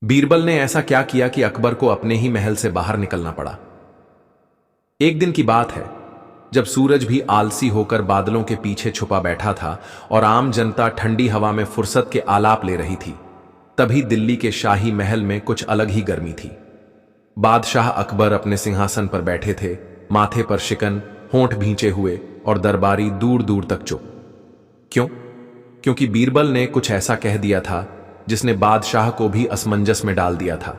बीरबल ने ऐसा क्या किया कि अकबर को अपने ही महल से बाहर निकलना पड़ा। एक दिन की बात है, जब सूरज भी आलसी होकर बादलों के पीछे छुपा बैठा था और आम जनता ठंडी हवा में फुर्सत के आलाप ले रही थी, तभी दिल्ली के शाही महल में कुछ अलग ही गर्मी थी। बादशाह अकबर अपने सिंहासन पर बैठे थे, माथे पर शिकन, होंठ भींचे हुए और दरबारी दूर दूर तक चुप। क्यों? क्योंकि बीरबल ने कुछ ऐसा कह दिया था जिसने बादशाह को भी असमंजस में डाल दिया था।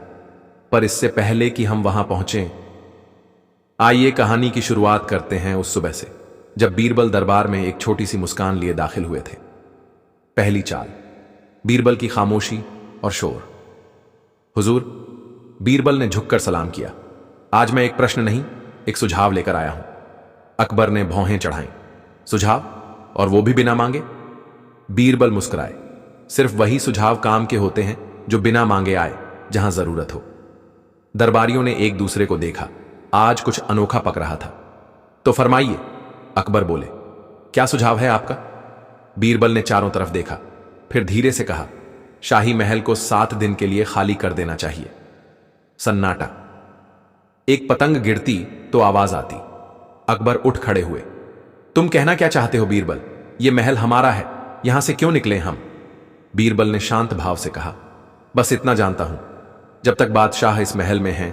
पर इससे पहले कि हम वहां पहुंचें, आइए कहानी की शुरुआत करते हैं उस सुबह से, जब बीरबल दरबार में एक छोटी सी मुस्कान लिए दाखिल हुए थे। पहली चाल, बीरबल की खामोशी और शोर। हुजूर, बीरबल ने झुककर सलाम किया। आज मैं एक प्रश्न नहीं, एक सुझाव लेकर आया हूं। अकबर ने भौहें चढ़ाईं। सुझाव? और वो भी बिना मांगे? बीरबल मुस्कुराए। सिर्फ वही सुझाव काम के होते हैं जो बिना मांगे आए, जहां जरूरत हो। दरबारियों ने एक दूसरे को देखा। आज कुछ अनोखा पक रहा था। तो फरमाइए, अकबर बोले, क्या सुझाव है आपका? बीरबल ने चारों तरफ देखा, फिर धीरे से कहा, शाही महल को 7 दिन के लिए खाली कर देना चाहिए। सन्नाटा। एक पतंग गिरती तो आवाज आती। अकबर उठ खड़े हुए। तुम कहना क्या चाहते हो बीरबल? यह महल हमारा है, यहां से क्यों निकले हम? बीरबल ने शांत भाव से कहा, बस इतना जानता हूं, जब तक बादशाह इस महल में हैं,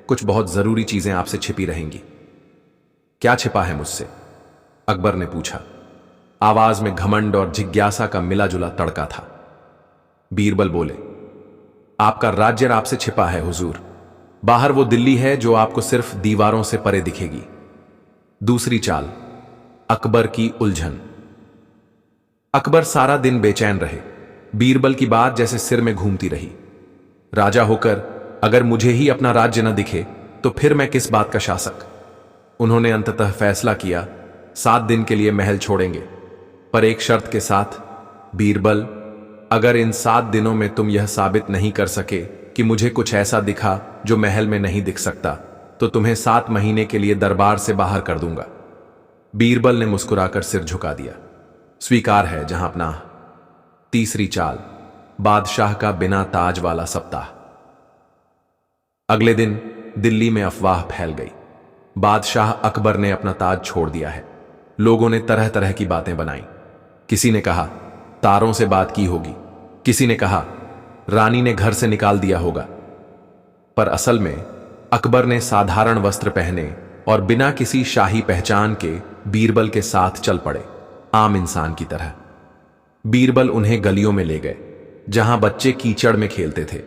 कुछ बहुत जरूरी चीजें आपसे छिपी रहेंगी। क्या छिपा है मुझसे? अकबर ने पूछा। आवाज में घमंड और जिज्ञासा का मिला जुला तड़का था। बीरबल बोले, आपका राज्य आपसे छिपा है हुजूर। बाहर वो दिल्ली है जो आपको सिर्फ दीवारों से परे दिखेगी। दूसरी चाल, अकबर की उलझन। अकबर सारा दिन बेचैन रहे। बीरबल की बात जैसे सिर में घूमती रही। राजा होकर अगर मुझे ही अपना राज्य न दिखे तो फिर मैं किस बात का शासक? उन्होंने अंततः फैसला किया, 7 दिन के लिए महल छोड़ेंगे, पर एक शर्त के साथ। बीरबल, अगर इन 7 दिनों में तुम यह साबित नहीं कर सके कि मुझे कुछ ऐसा दिखा जो महल में नहीं दिख सकता, तो तुम्हें 7 महीने के लिए दरबार से बाहर कर दूंगा। बीरबल ने मुस्कुराकर सिर झुका दिया। स्वीकार है जहांपनाह। तीसरी चाल, बादशाह का बिना ताज वाला सप्ताह। अगले दिन दिल्ली में अफवाह फैल गई। बादशाह अकबर ने अपना ताज छोड़ दिया है। लोगों ने तरह तरह की बातें बनाई। किसी ने कहा तारों से बात की होगी, किसी ने कहा रानी ने घर से निकाल दिया होगा। पर असल में अकबर ने साधारण वस्त्र पहने और बिना किसी शाही पहचान के बीरबल के साथ चल पड़े, आम इंसान की तरह। बीरबल उन्हें गलियों में ले गए, जहां बच्चे कीचड़ में खेलते थे,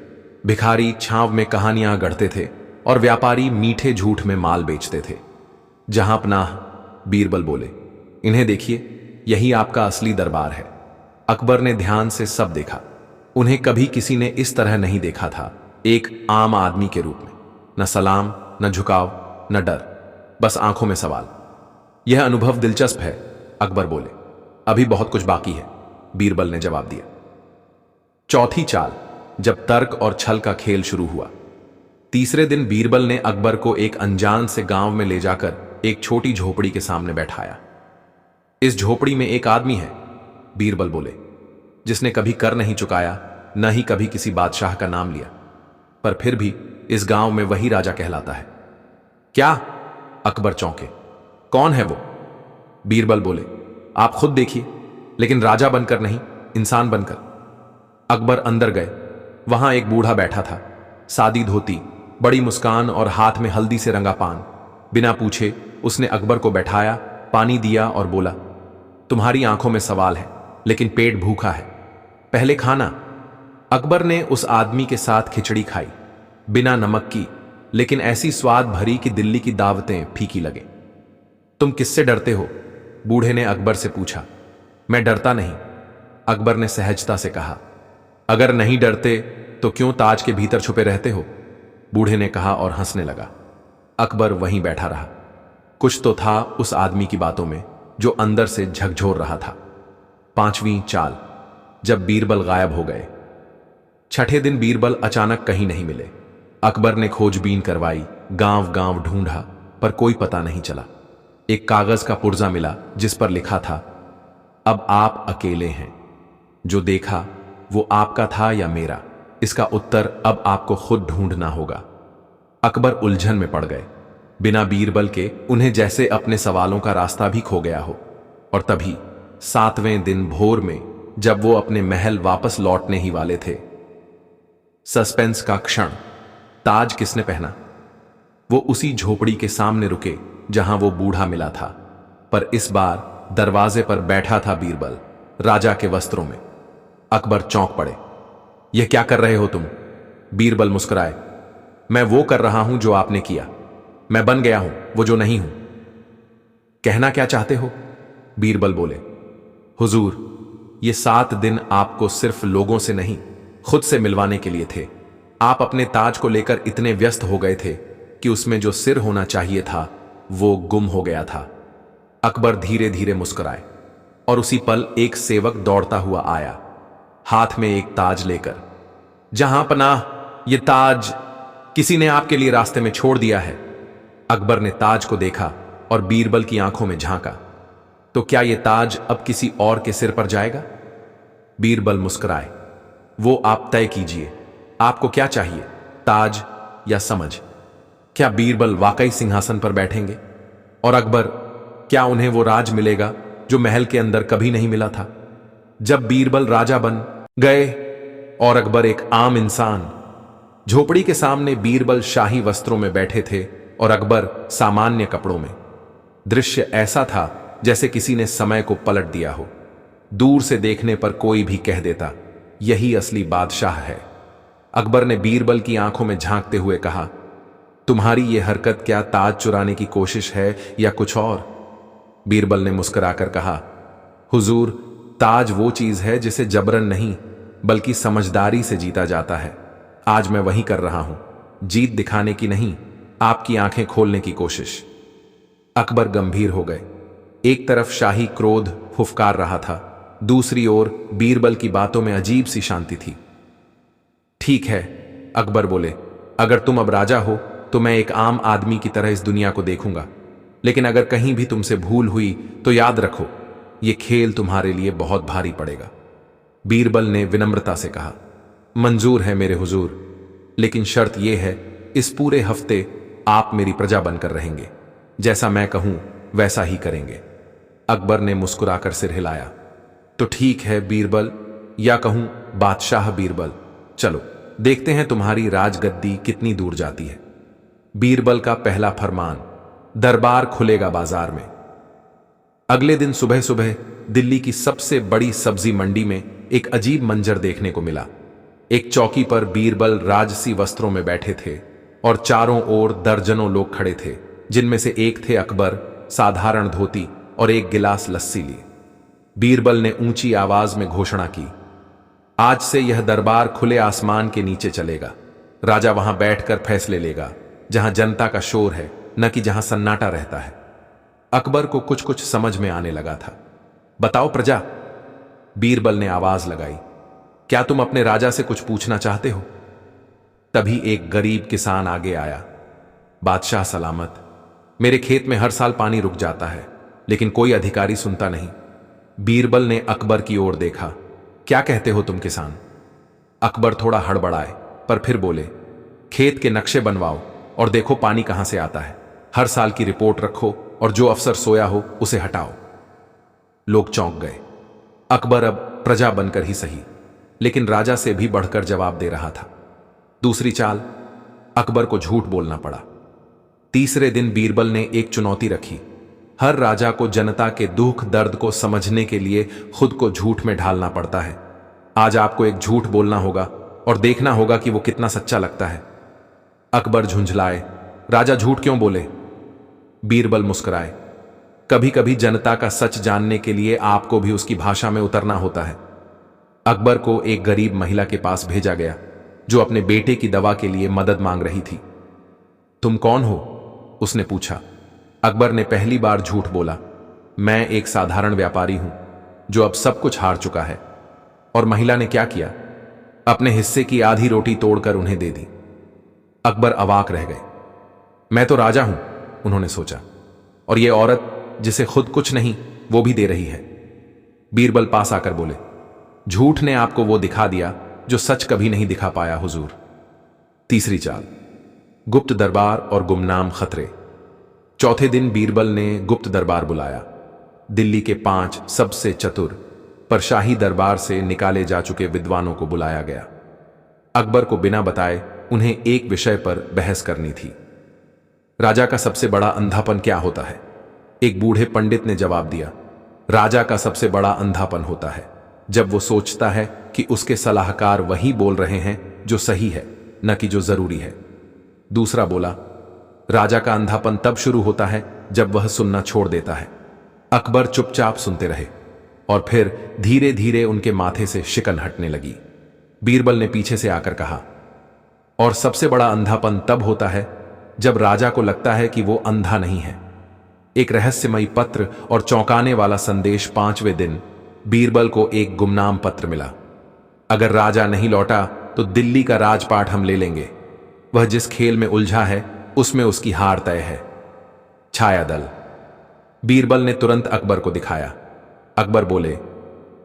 भिखारी छांव में कहानियां गढ़ते थे और व्यापारी मीठे झूठ में माल बेचते थे। जहांपनाह, बीरबल बोले, इन्हें देखिए, यही आपका असली दरबार है। अकबर ने ध्यान से सब देखा। उन्हें कभी किसी ने इस तरह नहीं देखा था, एक आम आदमी के रूप में। न सलाम, न झुकाव, न डर, बस आंखों में सवाल। यह अनुभव दिलचस्प है, अकबर बोले। अभी बहुत कुछ बाकी है, बीरबल ने जवाब दिया। चौथी चाल, जब तर्क और छल का खेल शुरू हुआ। तीसरे दिन बीरबल ने अकबर को एक अनजान से गांव में ले जाकर एक छोटी झोपड़ी के सामने बैठाया। इस झोपड़ी में एक आदमी है, बीरबल बोले, जिसने कभी कर नहीं चुकाया, न ही कभी किसी बादशाह का नाम लिया, पर फिर भी इस गांव में वही राजा कहलाता है। क्या? अकबर चौंके। कौन है वो? बीरबल बोले, आप खुद देखिए, लेकिन राजा बनकर नहीं, इंसान बनकर। अकबर अंदर गए। वहां एक बूढ़ा बैठा था, सादी धोती, बड़ी मुस्कान और हाथ में हल्दी से रंगा पान। बिना पूछे उसने अकबर को बैठाया, पानी दिया और बोला, तुम्हारी आंखों में सवाल है, लेकिन पेट भूखा है, पहले खाना। अकबर ने उस आदमी के साथ खिचड़ी खाई, बिना नमक की, लेकिन ऐसी स्वाद भरी कि दिल्ली की दावतें फीकी लगे। तुम किससे डरते हो? बूढ़े ने अकबर से पूछा। मैं डरता नहीं, अकबर ने सहजता से कहा। अगर नहीं डरते तो क्यों ताज के भीतर छुपे रहते हो? बूढ़े ने कहा और हंसने लगा। अकबर वहीं बैठा रहा। कुछ तो था उस आदमी की बातों में जो अंदर से झकझोर रहा था। पांचवीं चाल, जब बीरबल गायब हो गए। छठे दिन बीरबल अचानक कहीं नहीं मिले। अकबर ने खोजबीन करवाई, गांव गांव ढूंढा, पर कोई पता नहीं चला। एक कागज का पुर्जा मिला जिस पर लिखा था, अब आप अकेले हैं। जो देखा वो आपका था या मेरा? इसका उत्तर अब आपको खुद ढूंढना होगा। अकबर उलझन में पड़ गए। बिना बीरबल के उन्हें जैसे अपने सवालों का रास्ता भी खो गया हो। और तभी 7वें दिन भोर में जब वो अपने महल वापस लौटने ही वाले थे, सस्पेंस का क्षण। ताज किसने पहना? वो उसी झोपड़ी के सामने रुके जहां वो बूढ़ा मिला था, पर इस बार दरवाजे पर बैठा था बीरबल, राजा के वस्त्रों में। अकबर चौंक पड़े। यह क्या कर रहे हो तुम? बीरबल मुस्कुराए। मैं वो कर रहा हूं जो आपने किया। मैं बन गया हूं वो जो नहीं हूं। कहना क्या चाहते हो? बीरबल बोले। हुजूर, ये 7 दिन आपको सिर्फ लोगों से नहीं, खुद से मिलवाने के लिए थे। आप अपने ताज को लेकर इतने व्यस्त हो गए थे कि उसमें जो सिर होना चाहिए था वो गुम हो गया था। अकबर धीरे धीरे मुस्कुराए और उसी पल एक सेवक दौड़ता हुआ आया, हाथ में एक ताज लेकर। जहां पनाह, ये ताज किसी ने आपके लिए रास्ते में छोड़ दिया है। अकबर ने ताज को देखा और बीरबल की आंखों में झांका। तो क्या यह ताज अब किसी और के सिर पर जाएगा? बीरबल मुस्कुराए। वो आप तय कीजिए, आपको क्या चाहिए, ताज या समझ? क्या बीरबल वाकई सिंहासन पर बैठेंगे? और अकबर, क्या उन्हें वो राज मिलेगा जो महल के अंदर कभी नहीं मिला था? जब बीरबल राजा बन गए और अकबर एक आम इंसान, झोपड़ी के सामने बीरबल शाही वस्त्रों में बैठे थे और अकबर सामान्य कपड़ों में। दृश्य ऐसा था जैसे किसी ने समय को पलट दिया हो। दूर से देखने पर कोई भी कह देता, यही असली बादशाह है। अकबर ने बीरबल की आंखों में झांकते हुए कहा, तुम्हारी यह हरकत क्या ताज चुराने की कोशिश है या कुछ और? बीरबल ने मुस्कुराकर कहा, हुजूर, ताज वो चीज है जिसे जबरन नहीं बल्कि समझदारी से जीता जाता है। आज मैं वही कर रहा हूं, जीत दिखाने की नहीं, आपकी आंखें खोलने की कोशिश। अकबर गंभीर हो गए। एक तरफ शाही क्रोध फुफकार रहा था, दूसरी ओर बीरबल की बातों में अजीब सी शांति थी। ठीक है, अकबर बोले, अगर तुम अब राजा हो तो मैं एक आम आदमी की तरह इस दुनिया को देखूंगा, लेकिन अगर कहीं भी तुमसे भूल हुई तो याद रखो, यह खेल तुम्हारे लिए बहुत भारी पड़ेगा। बीरबल ने विनम्रता से कहा, मंजूर है मेरे हुजूर, लेकिन शर्त यह है, इस पूरे हफ्ते आप मेरी प्रजा बनकर रहेंगे। जैसा मैं कहूं वैसा ही करेंगे। अकबर ने मुस्कुराकर सिर हिलाया। तो ठीक है बीरबल, या कहूं बादशाह बीरबल, चलो देखते हैं तुम्हारी राजगद्दी कितनी दूर जाती है। बीरबल का पहला फरमान, दरबार खुलेगा बाजार में। अगले दिन सुबह सुबह दिल्ली की सबसे बड़ी सब्जी मंडी में एक अजीब मंजर देखने को मिला। एक चौकी पर बीरबल राजसी वस्त्रों में बैठे थे और चारों ओर दर्जनों लोग खड़े थे, जिनमें से एक थे अकबर, साधारण धोती और एक गिलास लस्सी लिए। बीरबल ने ऊंची आवाज में घोषणा की, आज से यह दरबार खुले आसमान के नीचे चलेगा। राजा वहां बैठकर फैसले लेगा, जहां जनता का शोर है, न कि जहां सन्नाटा रहता है। अकबर को कुछ कुछ समझ में आने लगा था। बताओ प्रजा, बीरबल ने आवाज लगाई, क्या तुम अपने राजा से कुछ पूछना चाहते हो? तभी एक गरीब किसान आगे आया। बादशाह सलामत, मेरे खेत में हर साल पानी रुक जाता है, लेकिन कोई अधिकारी सुनता नहीं। बीरबल ने अकबर की ओर देखा। क्या कहते हो तुम किसान? अकबर थोड़ा हड़बड़ाए, पर फिर बोले, खेत के नक्शे बनवाओ और देखो पानी कहां से आता है। हर साल की रिपोर्ट रखो और जो अफसर सोया हो उसे हटाओ। लोग चौंक गए। अकबर अब प्रजा बनकर ही सही, लेकिन राजा से भी बढ़कर जवाब दे रहा था। दूसरी चाल, अकबर को झूठ बोलना पड़ा। तीसरे दिन बीरबल ने एक चुनौती रखी। हर राजा को जनता के दुख दर्द को समझने के लिए खुद को झूठ में ढालना पड़ता है। आज आपको एक झूठ बोलना होगा और देखना होगा कि वो कितना सच्चा लगता है। अकबर झुंझलाए, राजा झूठ क्यों बोले? बीरबल मुस्कुराए, कभी कभी जनता का सच जानने के लिए आपको भी उसकी भाषा में उतरना होता है। अकबर को एक गरीब महिला के पास भेजा गया, जो अपने बेटे की दवा के लिए मदद मांग रही थी। तुम कौन हो? उसने पूछा। अकबर ने पहली बार झूठ बोला, मैं एक साधारण व्यापारी हूं जो अब सब कुछ हार चुका है। और महिला ने क्या किया? अपने हिस्से की आधी रोटी तोड़कर उन्हें दे दी। अकबर अवाक रह गए। मैं तो राजा हूं, उन्होंने सोचा, और यह औरत जिसे खुद कुछ नहीं वो भी दे रही है। बीरबल पास आकर बोले, झूठ ने आपको वो दिखा दिया जो सच कभी नहीं दिखा पाया हुजूर। तीसरी चाल, गुप्त दरबार और गुमनाम खतरे। चौथे दिन बीरबल ने गुप्त दरबार बुलाया। दिल्ली के 5 सबसे चतुर पर शाही दरबार से निकाले जा चुके विद्वानों को बुलाया गया। अकबर को बिना बताए उन्हें एक विषय पर बहस करनी थी। राजा का सबसे बड़ा अंधापन क्या होता है? एक बूढ़े पंडित ने जवाब दिया, राजा का सबसे बड़ा अंधापन होता है जब वो सोचता है कि उसके सलाहकार वही बोल रहे हैं जो सही है, न कि जो जरूरी है। दूसरा बोला, राजा का अंधापन तब शुरू होता है जब वह सुनना छोड़ देता है। अकबर चुपचाप सुनते रहे और फिर धीरे धीरे उनके माथे से शिकन हटने लगी। बीरबल ने पीछे से आकर कहा, और सबसे बड़ा अंधापन तब होता है जब राजा को लगता है कि वो अंधा नहीं है। एक रहस्यमयी पत्र और चौंकाने वाला संदेश। 5वें दिन बीरबल को एक गुमनाम पत्र मिला। अगर राजा नहीं लौटा तो दिल्ली का राजपाट हम ले लेंगे। वह जिस खेल में उलझा है उसमें उसकी हार तय है। छाया दल। बीरबल ने तुरंत अकबर को दिखाया। अकबर बोले,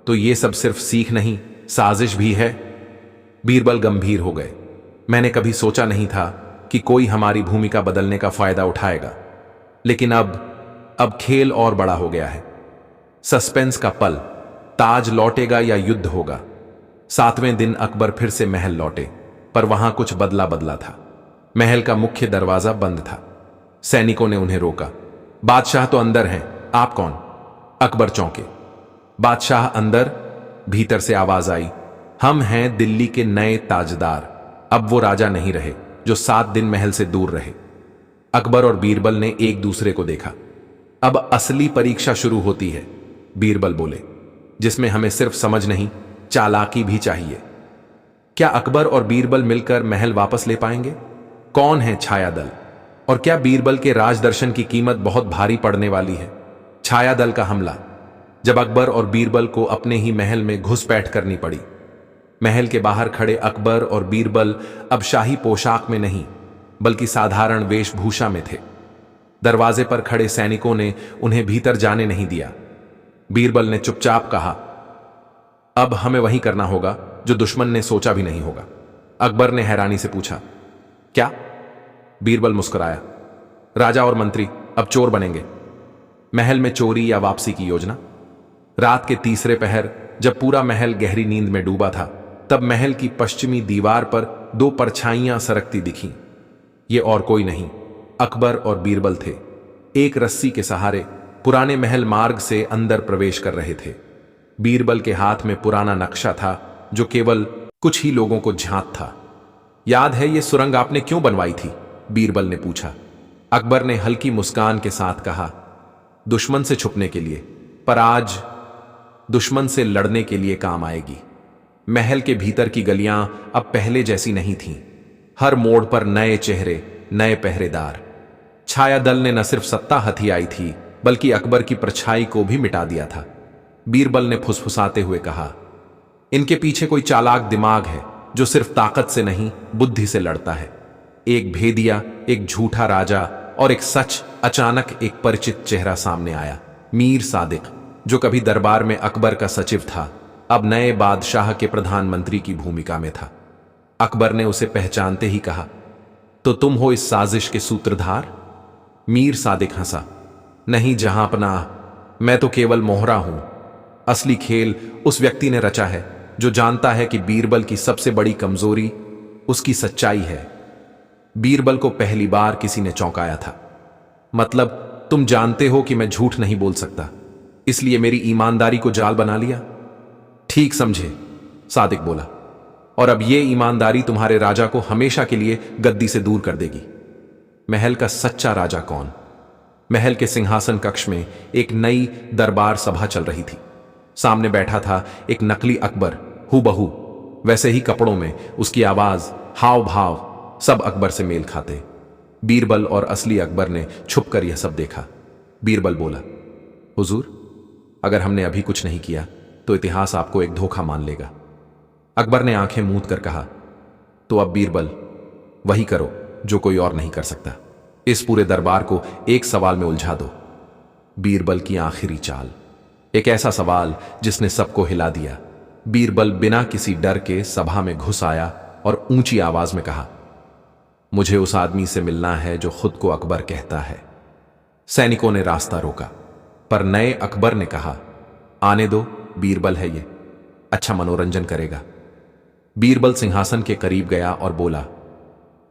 तो ये सब सिर्फ सीख नहीं, साजिश भी है। बीरबल गंभीर हो गए। मैंने कभी सोचा नहीं था कि कोई हमारी भूमिका बदलने का फायदा उठाएगा, लेकिन अब खेल और बड़ा हो गया है। सस्पेंस का पल, ताज लौटेगा या युद्ध होगा। 7वें दिन अकबर फिर से महल लौटे, पर वहां कुछ बदला बदला था। महल का मुख्य दरवाजा बंद था। सैनिकों ने उन्हें रोका। बादशाह तो अंदर हैं, आप कौन? अकबर चौंके। बादशाह अंदर? भीतर से आवाज आई, हम हैं दिल्ली के नए ताजदार। अब वो राजा नहीं रहे जो 7 दिन महल से दूर रहे। अकबर और बीरबल ने एक दूसरे को देखा। अब असली परीक्षा शुरू होती है, बीरबल बोले, जिसमें हमें सिर्फ समझ नहीं, चालाकी भी चाहिए। क्या अकबर और बीरबल मिलकर महल वापस ले पाएंगे? कौन है छाया दल? और क्या बीरबल के राजदर्शन की कीमत बहुत भारी पड़ने वाली है? छाया दल का हमला। जब अकबर और बीरबल को अपने ही महल में घुसपैठ करनी पड़ी। महल के बाहर खड़े अकबर और बीरबल अब शाही पोशाक में नहीं, बल्कि साधारण वेशभूषा में थे। दरवाजे पर खड़े सैनिकों ने उन्हें भीतर जाने नहीं दिया। बीरबल ने चुपचाप कहा, अब हमें वही करना होगा जो दुश्मन ने सोचा भी नहीं होगा। अकबर ने हैरानी से पूछा, क्या? बीरबल मुस्कुराया, राजा और मंत्री अब चोर बनेंगे। महल में चोरी या वापसी की योजना। रात के तीसरे पहर जब पूरा महल गहरी नींद में डूबा था, तब महल की पश्चिमी दीवार पर 2 परछाइयां सरकती दिखीं। ये और कोई नहीं, अकबर और बीरबल थे। एक रस्सी के सहारे पुराने महल मार्ग से अंदर प्रवेश कर रहे थे। बीरबल के हाथ में पुराना नक्शा था जो केवल कुछ ही लोगों को ज्ञात था। याद है ये सुरंग आपने क्यों बनवाई थी? बीरबल ने पूछा। अकबर ने हल्की मुस्कान के साथ कहा, दुश्मन से छुपने के लिए, पर आज दुश्मन से लड़ने के लिए काम आएगी। महल के भीतर की गलियां अब पहले जैसी नहीं थीं। हर मोड़ पर नए चेहरे, नए पहरेदार। छाया दल ने न सिर्फ सत्ता हथियाई थी, बल्कि अकबर की परछाई को भी मिटा दिया था। बीरबल ने फुसफुसाते हुए कहा, इनके पीछे कोई चालाक दिमाग है जो सिर्फ ताकत से नहीं, बुद्धि से लड़ता है। एक भेदिया, एक झूठा राजा और एक सच। अचानक एक परिचित चेहरा सामने आया। मीर सादिक, जो कभी दरबार में अकबर का सचिव था, अब नए बादशाह के प्रधानमंत्री की भूमिका में था। अकबर ने उसे पहचानते ही कहा, तो तुम हो इस साजिश के सूत्रधार? मीर सादिक हंसा, नहीं जहांपनाह, मैं तो केवल मोहरा हूं। असली खेल उस व्यक्ति ने रचा है जो जानता है कि बीरबल की सबसे बड़ी कमजोरी उसकी सच्चाई है। बीरबल को पहली बार किसी ने चौंकाया था। मतलब तुम जानते हो कि मैं झूठ नहीं बोल सकता, इसलिए मेरी ईमानदारी को जाल बना लिया? ठीक समझे, सादिक बोला, और अब यह ईमानदारी तुम्हारे राजा को हमेशा के लिए गद्दी से दूर कर देगी। महल का सच्चा राजा कौन? महल के सिंहासन कक्ष में एक नई दरबार सभा चल रही थी। सामने बैठा था एक नकली अकबर, हूबहू, वैसे ही कपड़ों में। उसकी आवाज, हाव भाव सब अकबर से मेल खाते। बीरबल और असली अकबर ने छुपकर यह सब देखा। बीरबल बोला, हुजूर, अगर हमने अभी कुछ नहीं किया तो इतिहास आपको एक धोखा मान लेगा। अकबर ने आंखें मूंद कर कहा, तो अब बीरबल वही करो जो कोई और नहीं कर सकता। इस पूरे दरबार को एक सवाल में उलझा दो। बीरबल की आखिरी चाल, एक ऐसा सवाल जिसने सबको हिला दिया। बीरबल बिना किसी डर के सभा में घुस आया और ऊंची आवाज में कहा, मुझे उस आदमी से मिलना है जो खुद को अकबर कहता है। सैनिकों ने रास्ता रोका, पर नए अकबर ने कहा, आने दो, बीरबल है ये, अच्छा मनोरंजन करेगा। बीरबल सिंहासन के करीब गया और बोला,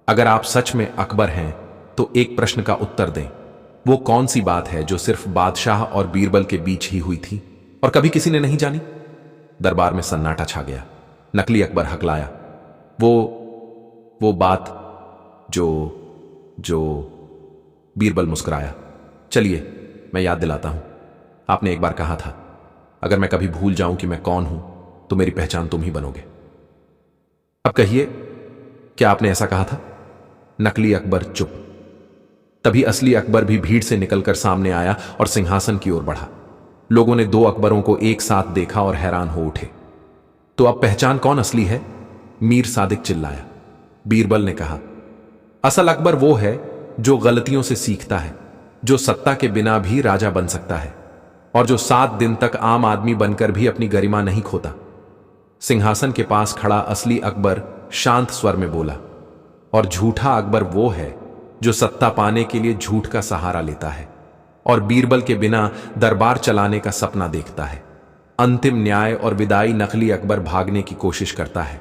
अगर आप सच में अकबर हैं तो एक प्रश्न का उत्तर दें। वो कौन सी बात है जो सिर्फ बादशाह और बीरबल के बीच ही हुई थी और कभी किसी ने नहीं जानी? दरबार में सन्नाटा छा गया। नकली अकबर हकलाया, वो बात जो बीरबल मुस्कुराया, चलिए मैं याद दिलाता हूं। आपने एक बार कहा था, अगर मैं कभी भूल जाऊं कि मैं कौन हूं तो मेरी पहचान तुम ही बनोगे। अब कहिए, क्या आपने ऐसा कहा था? नकली अकबर चुप। तभी असली अकबर भी भीड़ से निकलकर सामने आया और सिंहासन की ओर बढ़ा। लोगों ने दो अकबरों को एक साथ देखा और हैरान हो उठे। तो अब पहचान कौन असली है? मीर सादिक चिल्लाया। बीरबल ने कहा, असल अकबर वो है जो गलतियों से सीखता है, जो सत्ता के बिना भी राजा बन सकता है और जो 7 दिन तक आम आदमी बनकर भी अपनी गरिमा नहीं खोता। सिंहासन के पास खड़ा असली अकबर शांत स्वर में बोला, और झूठा अकबर वो है जो सत्ता पाने के लिए झूठ का सहारा लेता है और बीरबल के बिना दरबार चलाने का सपना देखता है। अंतिम न्याय और विदाई नकली अकबर भागने की कोशिश करता है,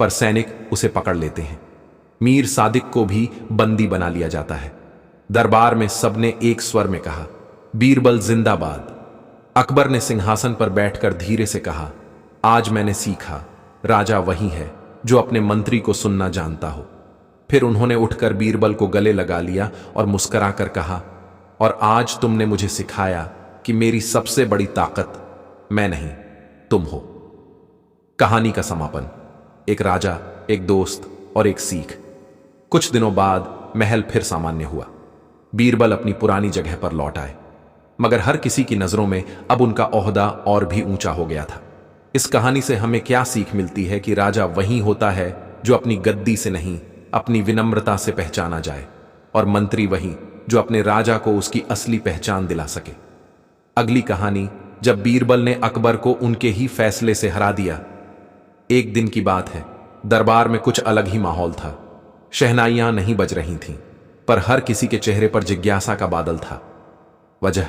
पर सैनिक उसे पकड़ लेते हैं। मीर सादिक को भी बंदी बना लिया जाता है। दरबार में सबने एक स्वर में कहा, बीरबल जिंदाबाद। अकबर ने सिंहासन पर बैठकर धीरे से कहा, आज मैंने सीखा, राजा वही है जो अपने मंत्री को सुनना जानता हो। फिर उन्होंने उठकर बीरबल को गले लगा लिया और मुस्कुराकर कहा, और आज तुमने मुझे सिखाया कि मेरी सबसे बड़ी ताकत मैं नहीं, तुम हो। कहानी का समापन। एक राजा, एक दोस्त और एक सीख। कुछ दिनों बाद महल फिर सामान्य हुआ। बीरबल अपनी पुरानी जगह पर लौट आए, मगर हर किसी की नजरों में अब उनका ओहदा और भी ऊंचा हो गया था। इस कहानी से हमें क्या सीख मिलती है कि राजा वही होता है जो अपनी गद्दी से नहीं, अपनी विनम्रता से पहचाना जाए, और मंत्री वही जो अपने राजा को उसकी असली पहचान दिला सके। अगली कहानी, जब बीरबल ने अकबर को उनके ही फैसले से हरा दिया। एक दिन की बात है, दरबार में कुछ अलग ही माहौल था। शहनाइयां नहीं बज रही थीं, पर हर किसी के चेहरे पर जिज्ञासा का बादल था। वजह,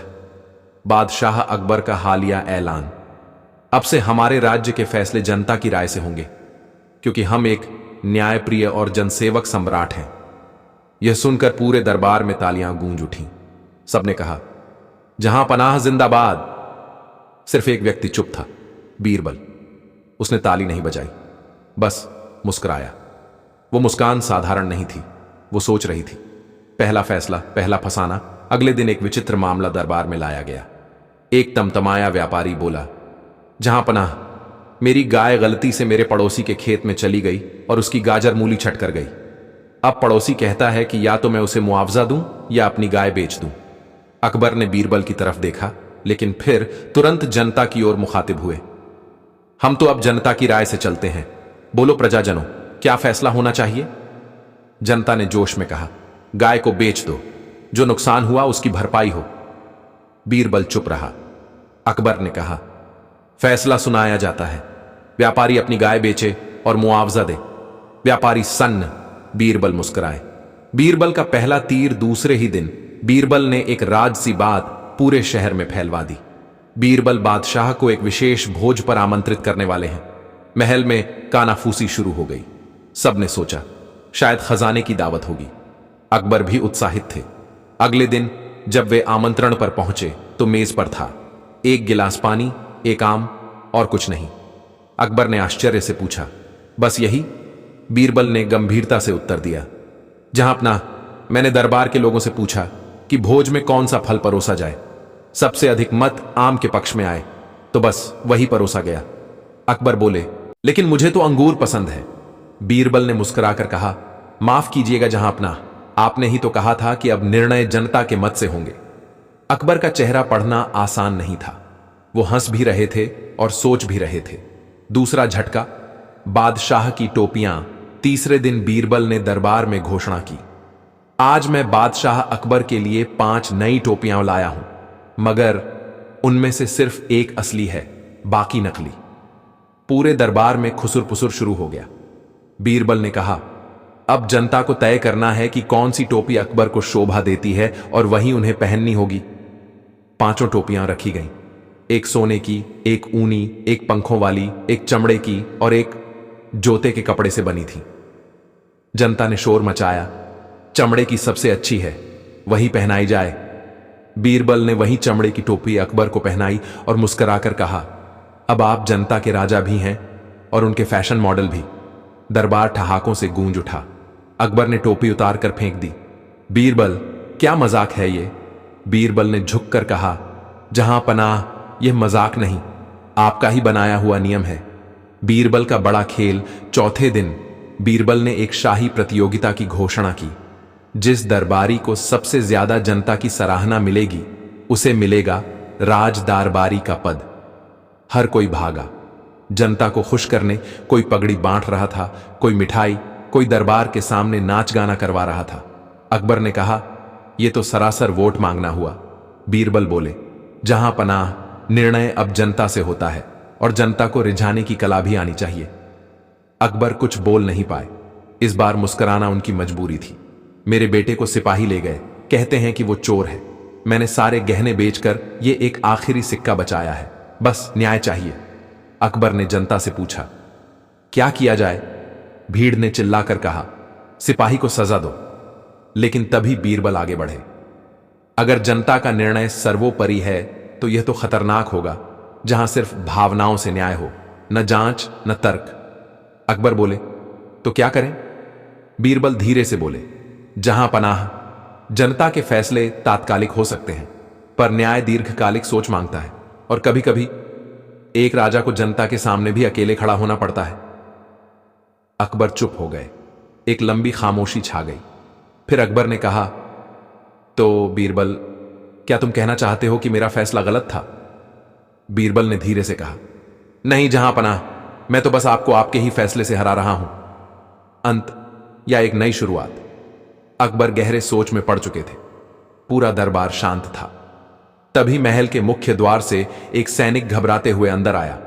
बादशाह अकबर का हालिया ऐलान, अब से हमारे राज्य के फैसले जनता की राय से होंगे, क्योंकि हम एक न्यायप्रिय और जनसेवक सम्राट हैं। यह सुनकर पूरे दरबार में तालियां गूंज उठीं। सबने कहा, जहां पनाह जिंदाबाद। सिर्फ एक व्यक्ति चुप था, बीरबल। उसने ताली नहीं बजाई, बस मुस्कुराया। वो मुस्कान साधारण नहीं थी, वो सोच रही थी। पहला फैसला, पहला फसाना। अगले दिन एक विचित्र मामला दरबार में लाया गया। एक तमतमाया व्यापारी बोला, जहां पनाह, मेरी गाय गलती से मेरे पड़ोसी के खेत में चली गई और उसकी गाजर मूली छट कर गई। अब पड़ोसी कहता है कि या तो मैं उसे मुआवजा दूं या अपनी गाय बेच दूं। अकबर ने बीरबल की तरफ देखा, लेकिन फिर तुरंत जनता की ओर मुखातिब हुए। हम तो अब जनता की राय से चलते हैं। बोलो प्रजाजनों, क्या फैसला होना चाहिए? जनता ने जोश में कहा, गाय को बेच दो, जो नुकसान हुआ उसकी भरपाई हो। बीरबल चुप रहा। अकबर ने कहा, फैसला सुनाया जाता है। व्यापारी अपनी गाय बेचे और मुआवजा दे। व्यापारी सन्न। बीरबल मुस्कुराए। बीरबल का पहला तीर दूसरे ही दिन बीरबल ने एक राजसी बात पूरे शहर में फैलवा दी। बीरबल बादशाह को एक विशेष भोज पर आमंत्रित करने वाले हैं। महल में कानाफूसी शुरू हो गई। सबने सोचा, शायद खजाने की दावत होगी। अकबर भी उत्साहित थे। अगले दिन जब वे आमंत्रण पर पहुंचे तो मेज पर था एक गिलास पानी, एक आम और कुछ नहीं। अकबर ने आश्चर्य से पूछा, बस यही? बीरबल ने गंभीरता से उत्तर दिया, जहां अपना, मैंने दरबार के लोगों से पूछा कि भोज में कौन सा फल परोसा जाए। सबसे अधिक मत आम के पक्ष में आए, तो बस वही परोसा गया। अकबर बोले, लेकिन मुझे तो अंगूर पसंद है। बीरबल ने मुस्कुराकर कहा, माफ कीजिएगा जहां अपना, आपने ही तो कहा था कि अब निर्णय जनता के मत से होंगे। अकबर का चेहरा पढ़ना आसान नहीं था। वो हंस भी रहे थे और सोच भी रहे थे। दूसरा झटका, बादशाह की टोपियां। तीसरे दिन बीरबल ने दरबार में घोषणा की, आज मैं बादशाह अकबर के लिए 5 नई टोपियां लाया हूं, मगर उनमें से सिर्फ एक असली है, बाकी नकली। पूरे दरबार में खुसुर पुसुर शुरू हो गया। बीरबल ने कहा, अब जनता को तय करना है कि कौन सी टोपी अकबर को शोभा देती है और वही उन्हें पहननी होगी। 5 टोपियां रखी गईं, एक सोने की, एक ऊनी, एक पंखों वाली, एक चमड़े की और एक जोते के कपड़े से बनी थी। जनता ने शोर मचाया, चमड़े की सबसे अच्छी है, वही पहनाई जाए। बीरबल ने वही चमड़े की टोपी अकबर को पहनाई और मुस्कुराकर कहा, अब आप जनता के राजा भी हैं और उनके फैशन मॉडल भी। दरबार ठहाकों से गूंज उठा। अकबर ने टोपी उतार कर फेंक दी। बीरबल, क्या मजाक है ये? बीरबल ने झुककर कहा, जहां पनाह, यह मजाक नहीं, आपका ही बनाया हुआ नियम है। बीरबल का बड़ा खेल। चौथे दिन बीरबल ने एक शाही प्रतियोगिता की घोषणा की। जिस दरबारी को सबसे ज्यादा जनता की सराहना मिलेगी उसे मिलेगा राज दरबारी का पद। हर कोई भागा। जनता को खुश करने कोई पगड़ी बांट रहा था, कोई मिठाई, कोई दरबार के सामने नाच गाना करवा रहा था। अकबर ने कहा, यह तो सरासर वोट मांगना हुआ। बीरबल बोले, जहां पनाह, निर्णय अब जनता से होता है और जनता को रिझाने की कला भी आनी चाहिए। अकबर कुछ बोल नहीं पाए। इस बार मुस्कुराना उनकी मजबूरी थी। मेरे बेटे को सिपाही ले गए, कहते हैं कि वो चोर है। मैंने सारे गहने बेचकर ये एक आखिरी सिक्का बचाया है, बस न्याय चाहिए। अकबर ने जनता से पूछा, क्या किया जाए? भीड़ ने चिल्लाकर कहा, सिपाही को सजा दो। लेकिन तभी बीरबल आगे बढ़े, अगर जनता का निर्णय सर्वोपरि है तो यह तो खतरनाक होगा, जहां सिर्फ भावनाओं से न्याय हो, न जांच न तर्क। अकबर बोले, तो क्या करें? बीरबल धीरे से बोले, जहां पनाह, जनता के फैसले तात्कालिक हो सकते हैं, पर न्याय दीर्घकालिक सोच मांगता है और कभी कभी एक राजा को जनता के सामने भी अकेले खड़ा होना पड़ता है। अकबर चुप हो गए। एक लंबी खामोशी छा गई। फिर अकबर ने कहा, तो बीरबल, क्या तुम कहना चाहते हो कि मेरा फैसला गलत था? बीरबल ने धीरे से कहा, नहीं जहां पनाह, मैं तो बस आपको आपके ही फैसले से हरा रहा हूं। अंत या एक नई शुरुआत? अकबर गहरे सोच में पड़ चुके थे। पूरा दरबार शांत था। तभी महल के मुख्य द्वार से एक सैनिक घबराते हुए अंदर आया।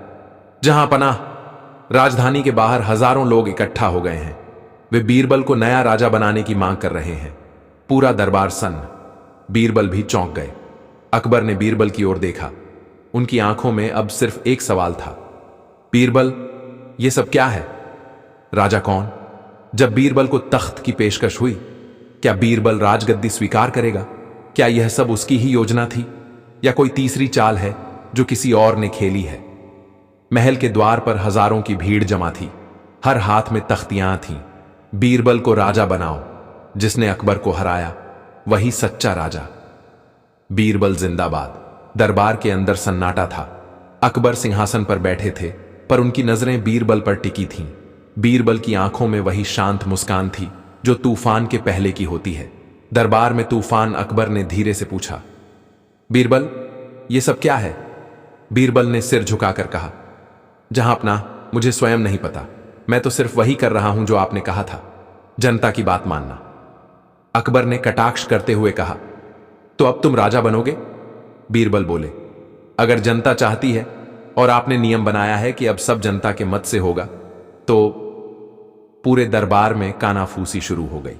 जहां पनाह, राजधानी के बाहर हजारों लोग इकट्ठा हो गए हैं। वे बीरबल को नया राजा बनाने की मांग कर रहे हैं। पूरा दरबार सन्न। बीरबल भी चौंक गए। अकबर ने बीरबल की ओर देखा। उनकी आंखों में अब सिर्फ एक सवाल था, बीरबल, यह सब क्या है? राजा कौन? जब बीरबल को तख्त की पेशकश हुई, क्या बीरबल राजगद्दी स्वीकार करेगा? क्या यह सब उसकी ही योजना थी या कोई तीसरी चाल है जो किसी और ने खेली है? महल के द्वार पर हजारों की भीड़ जमा थी। हर हाथ में तख्तियां थीं। बीरबल को राजा बनाओ। जिसने अकबर को हराया वही सच्चा राजा। बीरबल जिंदाबाद। दरबार के अंदर सन्नाटा था। अकबर सिंहासन पर बैठे थे, पर उनकी नजरें बीरबल पर टिकी थीं। बीरबल की आंखों में वही शांत मुस्कान थी जो तूफान के पहले की होती है। दरबार में तूफान। अकबर ने धीरे से पूछा, बीरबल, यह सब क्या है? बीरबल ने सिर झुकाकर कहा, जहां अपना, मुझे स्वयं नहीं पता। मैं तो सिर्फ वही कर रहा हूं जो आपने कहा था, जनता की बात मानना। अकबर ने कटाक्ष करते हुए कहा, तो अब तुम राजा बनोगे? बीरबल बोले, अगर जनता चाहती है और आपने नियम बनाया है कि अब सब जनता के मत से होगा तो। पूरे दरबार में कानाफूसी शुरू हो गई।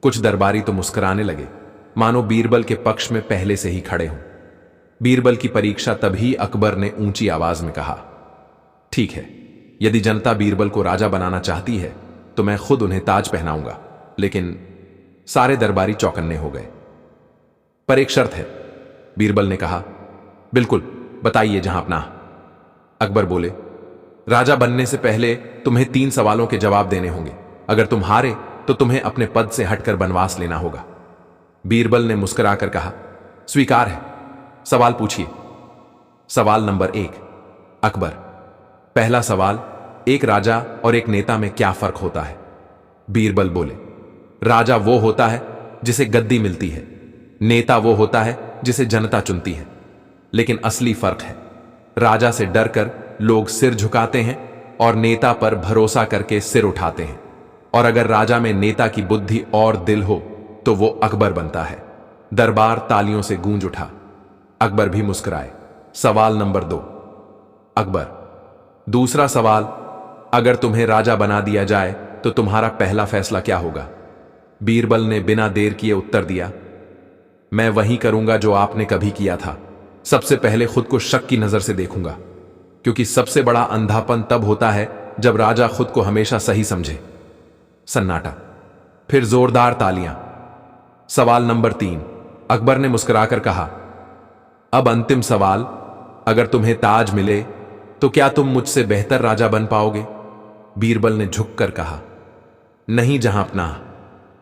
कुछ दरबारी तो मुस्कुराने लगे, मानो बीरबल के पक्ष में पहले से ही खड़े हों। बीरबल की परीक्षा। तभी अकबर ने ऊंची आवाज में कहा, ठीक है, यदि जनता बीरबल को राजा बनाना चाहती है तो मैं खुद उन्हें ताज पहनाऊंगा। लेकिन सारे दरबारी चौकन्ने हो गए। पर एक शर्त है, बीरबल ने कहा। बिल्कुल, बताइए जहां अपना। अकबर बोले, राजा बनने से पहले तुम्हें 3 सवालों के जवाब देने होंगे। अगर तुम हारे तो तुम्हें अपने पद से हटकर बनवास लेना होगा। बीरबल ने मुस्कुराकर कहा, स्वीकार है, सवाल पूछिए। सवाल नंबर 1। अकबर, पहला सवाल, एक राजा और एक नेता में क्या फर्क होता है? बीरबल बोले, राजा वो होता है जिसे गद्दी मिलती है, नेता वो होता है जिसे जनता चुनती है। लेकिन असली फर्क है, राजा से डरकर लोग सिर झुकाते हैं और नेता पर भरोसा करके सिर उठाते हैं। और अगर राजा में नेता की बुद्धि और दिल हो तो वो अकबर बनता है। दरबार तालियों से गूंज उठा। अकबर भी मुस्कुराए। सवाल नंबर 2। अकबर, दूसरा सवाल, अगर तुम्हें राजा बना दिया जाए तो तुम्हारा पहला फैसला क्या होगा? बीरबल ने बिना देर किए उत्तर दिया, मैं वही करूंगा जो आपने कभी किया था। सबसे पहले खुद को शक की नजर से देखूंगा, क्योंकि सबसे बड़ा अंधापन तब होता है जब राजा खुद को हमेशा सही समझे। सन्नाटा, फिर जोरदार तालियां। सवाल नंबर 3, अकबर ने मुस्कुराकर कहा, अब अंतिम सवाल, अगर तुम्हें ताज मिले तो क्या तुम मुझसे बेहतर राजा बन पाओगे? बीरबल ने झुककर कहा, नहीं जहांपनाह,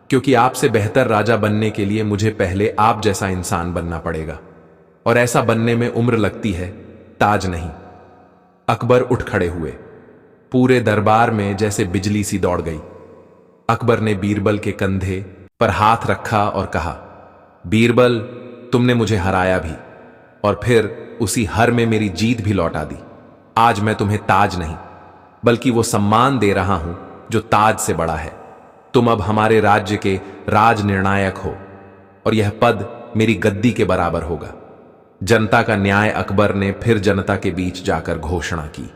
क्योंकि आपसे बेहतर राजा बनने के लिए मुझे पहले आप जैसा इंसान बनना पड़ेगा, और ऐसा बनने में उम्र लगती है, ताज नहीं। अकबर उठ खड़े हुए। पूरे दरबार में जैसे बिजली सी दौड़ गई। अकबर ने बीरबल के कंधे पर हाथ रखा और कहा, बीरबल, तुमने मुझे हराया भी, और फिर उसी हर में मेरी जीत भी लौटा दी। आज मैं तुम्हें ताज नहीं, बल्कि वो सम्मान दे रहा हूं जो ताज से बड़ा है। तुम अब हमारे राज्य के राज निर्णायक हो, और यह पद मेरी गद्दी के बराबर होगा। जनता का न्याय, अकबर ने फिर जनता के बीच जाकर घोषणा की।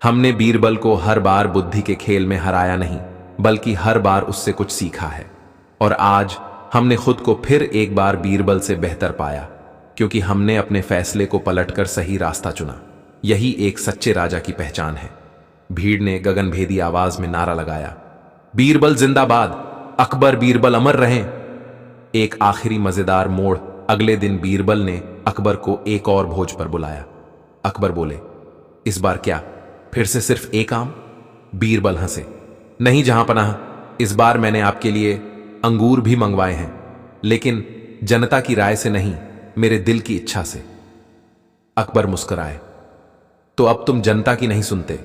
हमने बीरबल को हर बार बुद्धि के खेल में हराया नहीं, बल्कि हर बार उससे कुछ सीखा है, और आज हमने खुद को फिर एक बार बीरबल से बेहतर पाया, क्योंकि हमने अपने फैसले को पलटकर सही रास्ता चुना। यही एक सच्चे राजा की पहचान है। भीड़ ने गगनभेदी आवाज में नारा लगाया, बीरबल जिंदाबाद, अकबर बीरबल अमर रहें। एक आखिरी मजेदार मोड़, अगले दिन बीरबल ने अकबर को एक और भोज पर बुलाया। अकबर बोले, इस बार क्या फिर से सिर्फ एक आम? बीरबल हंसे, नहीं जहांपनाह, इस बार मैंने आपके लिए अंगूर भी मंगवाए हैं, लेकिन जनता की राय से नहीं, मेरे दिल की इच्छा से। अकबर मुस्कुराए, तो अब तुम जनता की नहीं सुनते?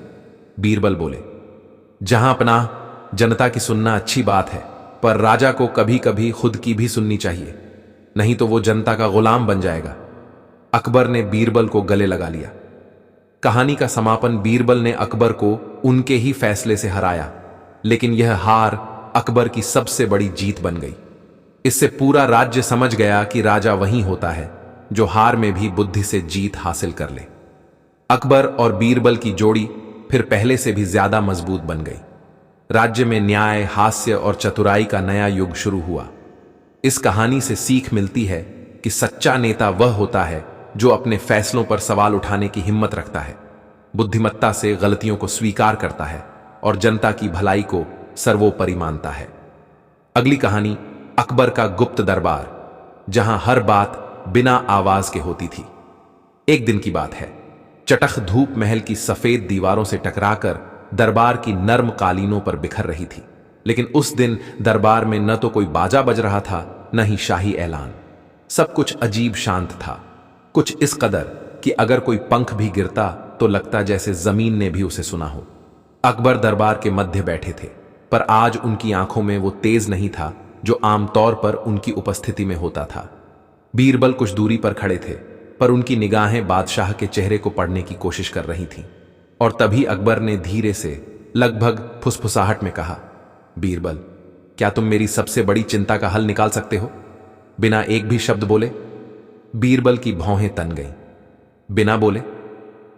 बीरबल बोले, जहांपनाह, जनता की सुनना अच्छी बात है, पर राजा को कभी कभी खुद की भी सुननी चाहिए, नहीं तो वो जनता का गुलाम बन जाएगा। अकबर ने बीरबल को गले लगा लिया। कहानी का समापन, बीरबल ने अकबर को उनके ही फैसले से हराया, लेकिन यह हार अकबर की सबसे बड़ी जीत बन गई। इससे पूरा राज्य समझ गया कि राजा वही होता है जो हार में भी बुद्धि से जीत हासिल कर ले। अकबर और बीरबल की जोड़ी फिर पहले से भी ज्यादा मजबूत बन गई। राज्य में न्याय, हास्य और चतुराई का नया युग शुरू हुआ। इस कहानी से सीख मिलती है कि सच्चा नेता वह होता है जो अपने फैसलों पर सवाल उठाने की हिम्मत रखता है, बुद्धिमत्ता से गलतियों को स्वीकार करता है और जनता की भलाई को सर्वोपरि मानता है। अगली कहानी, अकबर का गुप्त दरबार, जहां हर बात बिना आवाज के होती थी। एक दिन की बात है, चटख धूप महल की सफेद दीवारों से टकराकर दरबार की नर्म कालीनों पर बिखर रही थी। लेकिन उस दिन दरबार में न तो कोई बाजा बज रहा था, न ही शाही ऐलान। सब कुछ अजीब शांत था, कुछ इस कदर कि अगर कोई पंख भी गिरता तो लगता जैसे जमीन ने भी उसे सुना हो। अकबर दरबार के मध्य बैठे थे, पर आज उनकी आंखों में वो तेज नहीं था जो आमतौर पर उनकी उपस्थिति में होता था। बीरबल कुछ दूरी पर खड़े थे, पर उनकी निगाहें बादशाह के चेहरे को पढ़ने की कोशिश कर रही थीं। और तभी अकबर ने धीरे से, लगभग फुसफुसाहट में कहा, बीरबल, क्या तुम मेरी सबसे बड़ी चिंता का हल निकाल सकते हो? बिना एक भी शब्द बोले बीरबल की भौहें तन गईं। बिना बोले,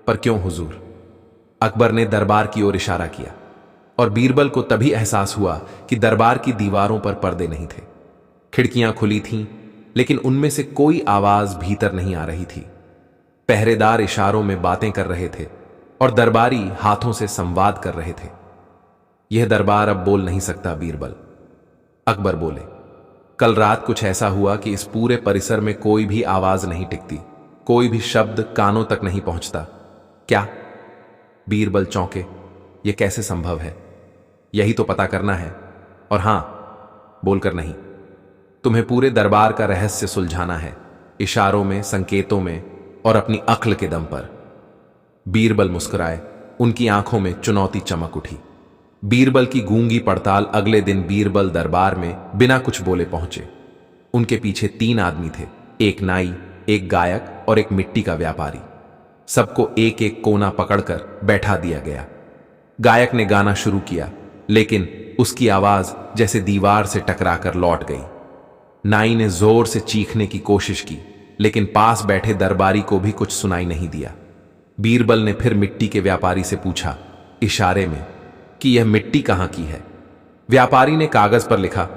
पर क्यों हुजूर? अकबर ने दरबार की ओर इशारा किया, और बीरबल को तभी एहसास हुआ कि दरबार की दीवारों पर पर्दे नहीं थे। खिड़कियां खुली थीं, लेकिन उनमें से कोई आवाज भीतर नहीं आ रही थी। पहरेदार इशारों में बातें कर रहे थे और दरबारी हाथों से संवाद कर रहे थे। यह दरबार अब बोल नहीं सकता बीरबल। अकबर बोले, कल रात कुछ ऐसा हुआ कि इस पूरे परिसर में कोई भी आवाज नहीं टिकती, कोई भी शब्द कानों तक नहीं पहुंचता। क्या? बीरबल चौंके, यह कैसे संभव है? यही तो पता करना है, और हां, बोलकर नहीं। तुम्हें पूरे दरबार का रहस्य सुलझाना है, इशारों में, संकेतों में और अपनी अक्ल के दम पर। बीरबल मुस्कुराए, उनकी आंखों में चुनौती चमक उठी। बीरबल की गूंगी पड़ताल। अगले दिन बीरबल दरबार में बिना कुछ बोले पहुंचे। उनके पीछे 3 आदमी थे, एक नाई, एक गायक और एक मिट्टी का व्यापारी। सबको एक एक कोना पकड़कर बैठा दिया गया। गायक ने गाना शुरू किया, लेकिन उसकी आवाज जैसे दीवार से टकराकर लौट गई। नाई ने जोर से चीखने की कोशिश की, लेकिन पास बैठे दरबारी को भी कुछ सुनाई नहीं दिया। बीरबल ने फिर मिट्टी के व्यापारी से पूछा, इशारे में, कि यह मिट्टी कहां की है। व्यापारी ने कागज पर लिखा,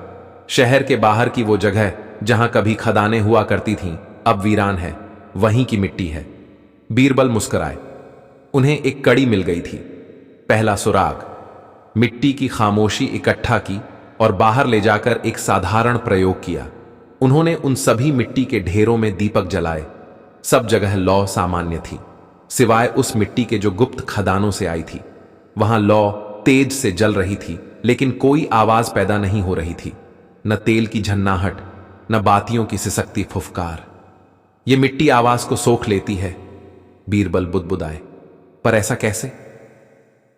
शहर के बाहर की वो जगह जहां कभी खदानें हुआ करती थीं, अब वीरान है, वहीं की मिट्टी है। बीरबल मुस्कुराए। उन्हें एक कड़ी मिल गई थी। पहला सुराग। मिट्टी की खामोशी इकट्ठा की और बाहर ले जाकर एक साधारण प्रयोग किया। उन्होंने उन सभी मिट्टी के ढेरों में दीपक जलाए। सब जगह लौ सामान्य थी, सिवाय उस मिट्टी के जो गुप्त खदानों से आई थी। वहां लौ तेज से जल रही थी, लेकिन कोई आवाज पैदा नहीं हो रही थी, न तेल की झन्नाहट, न बातियों की सिसकती फुफकार। ये मिट्टी आवाज को सोख लेती है, बीरबल बुदबुदाए। पर ऐसा कैसे?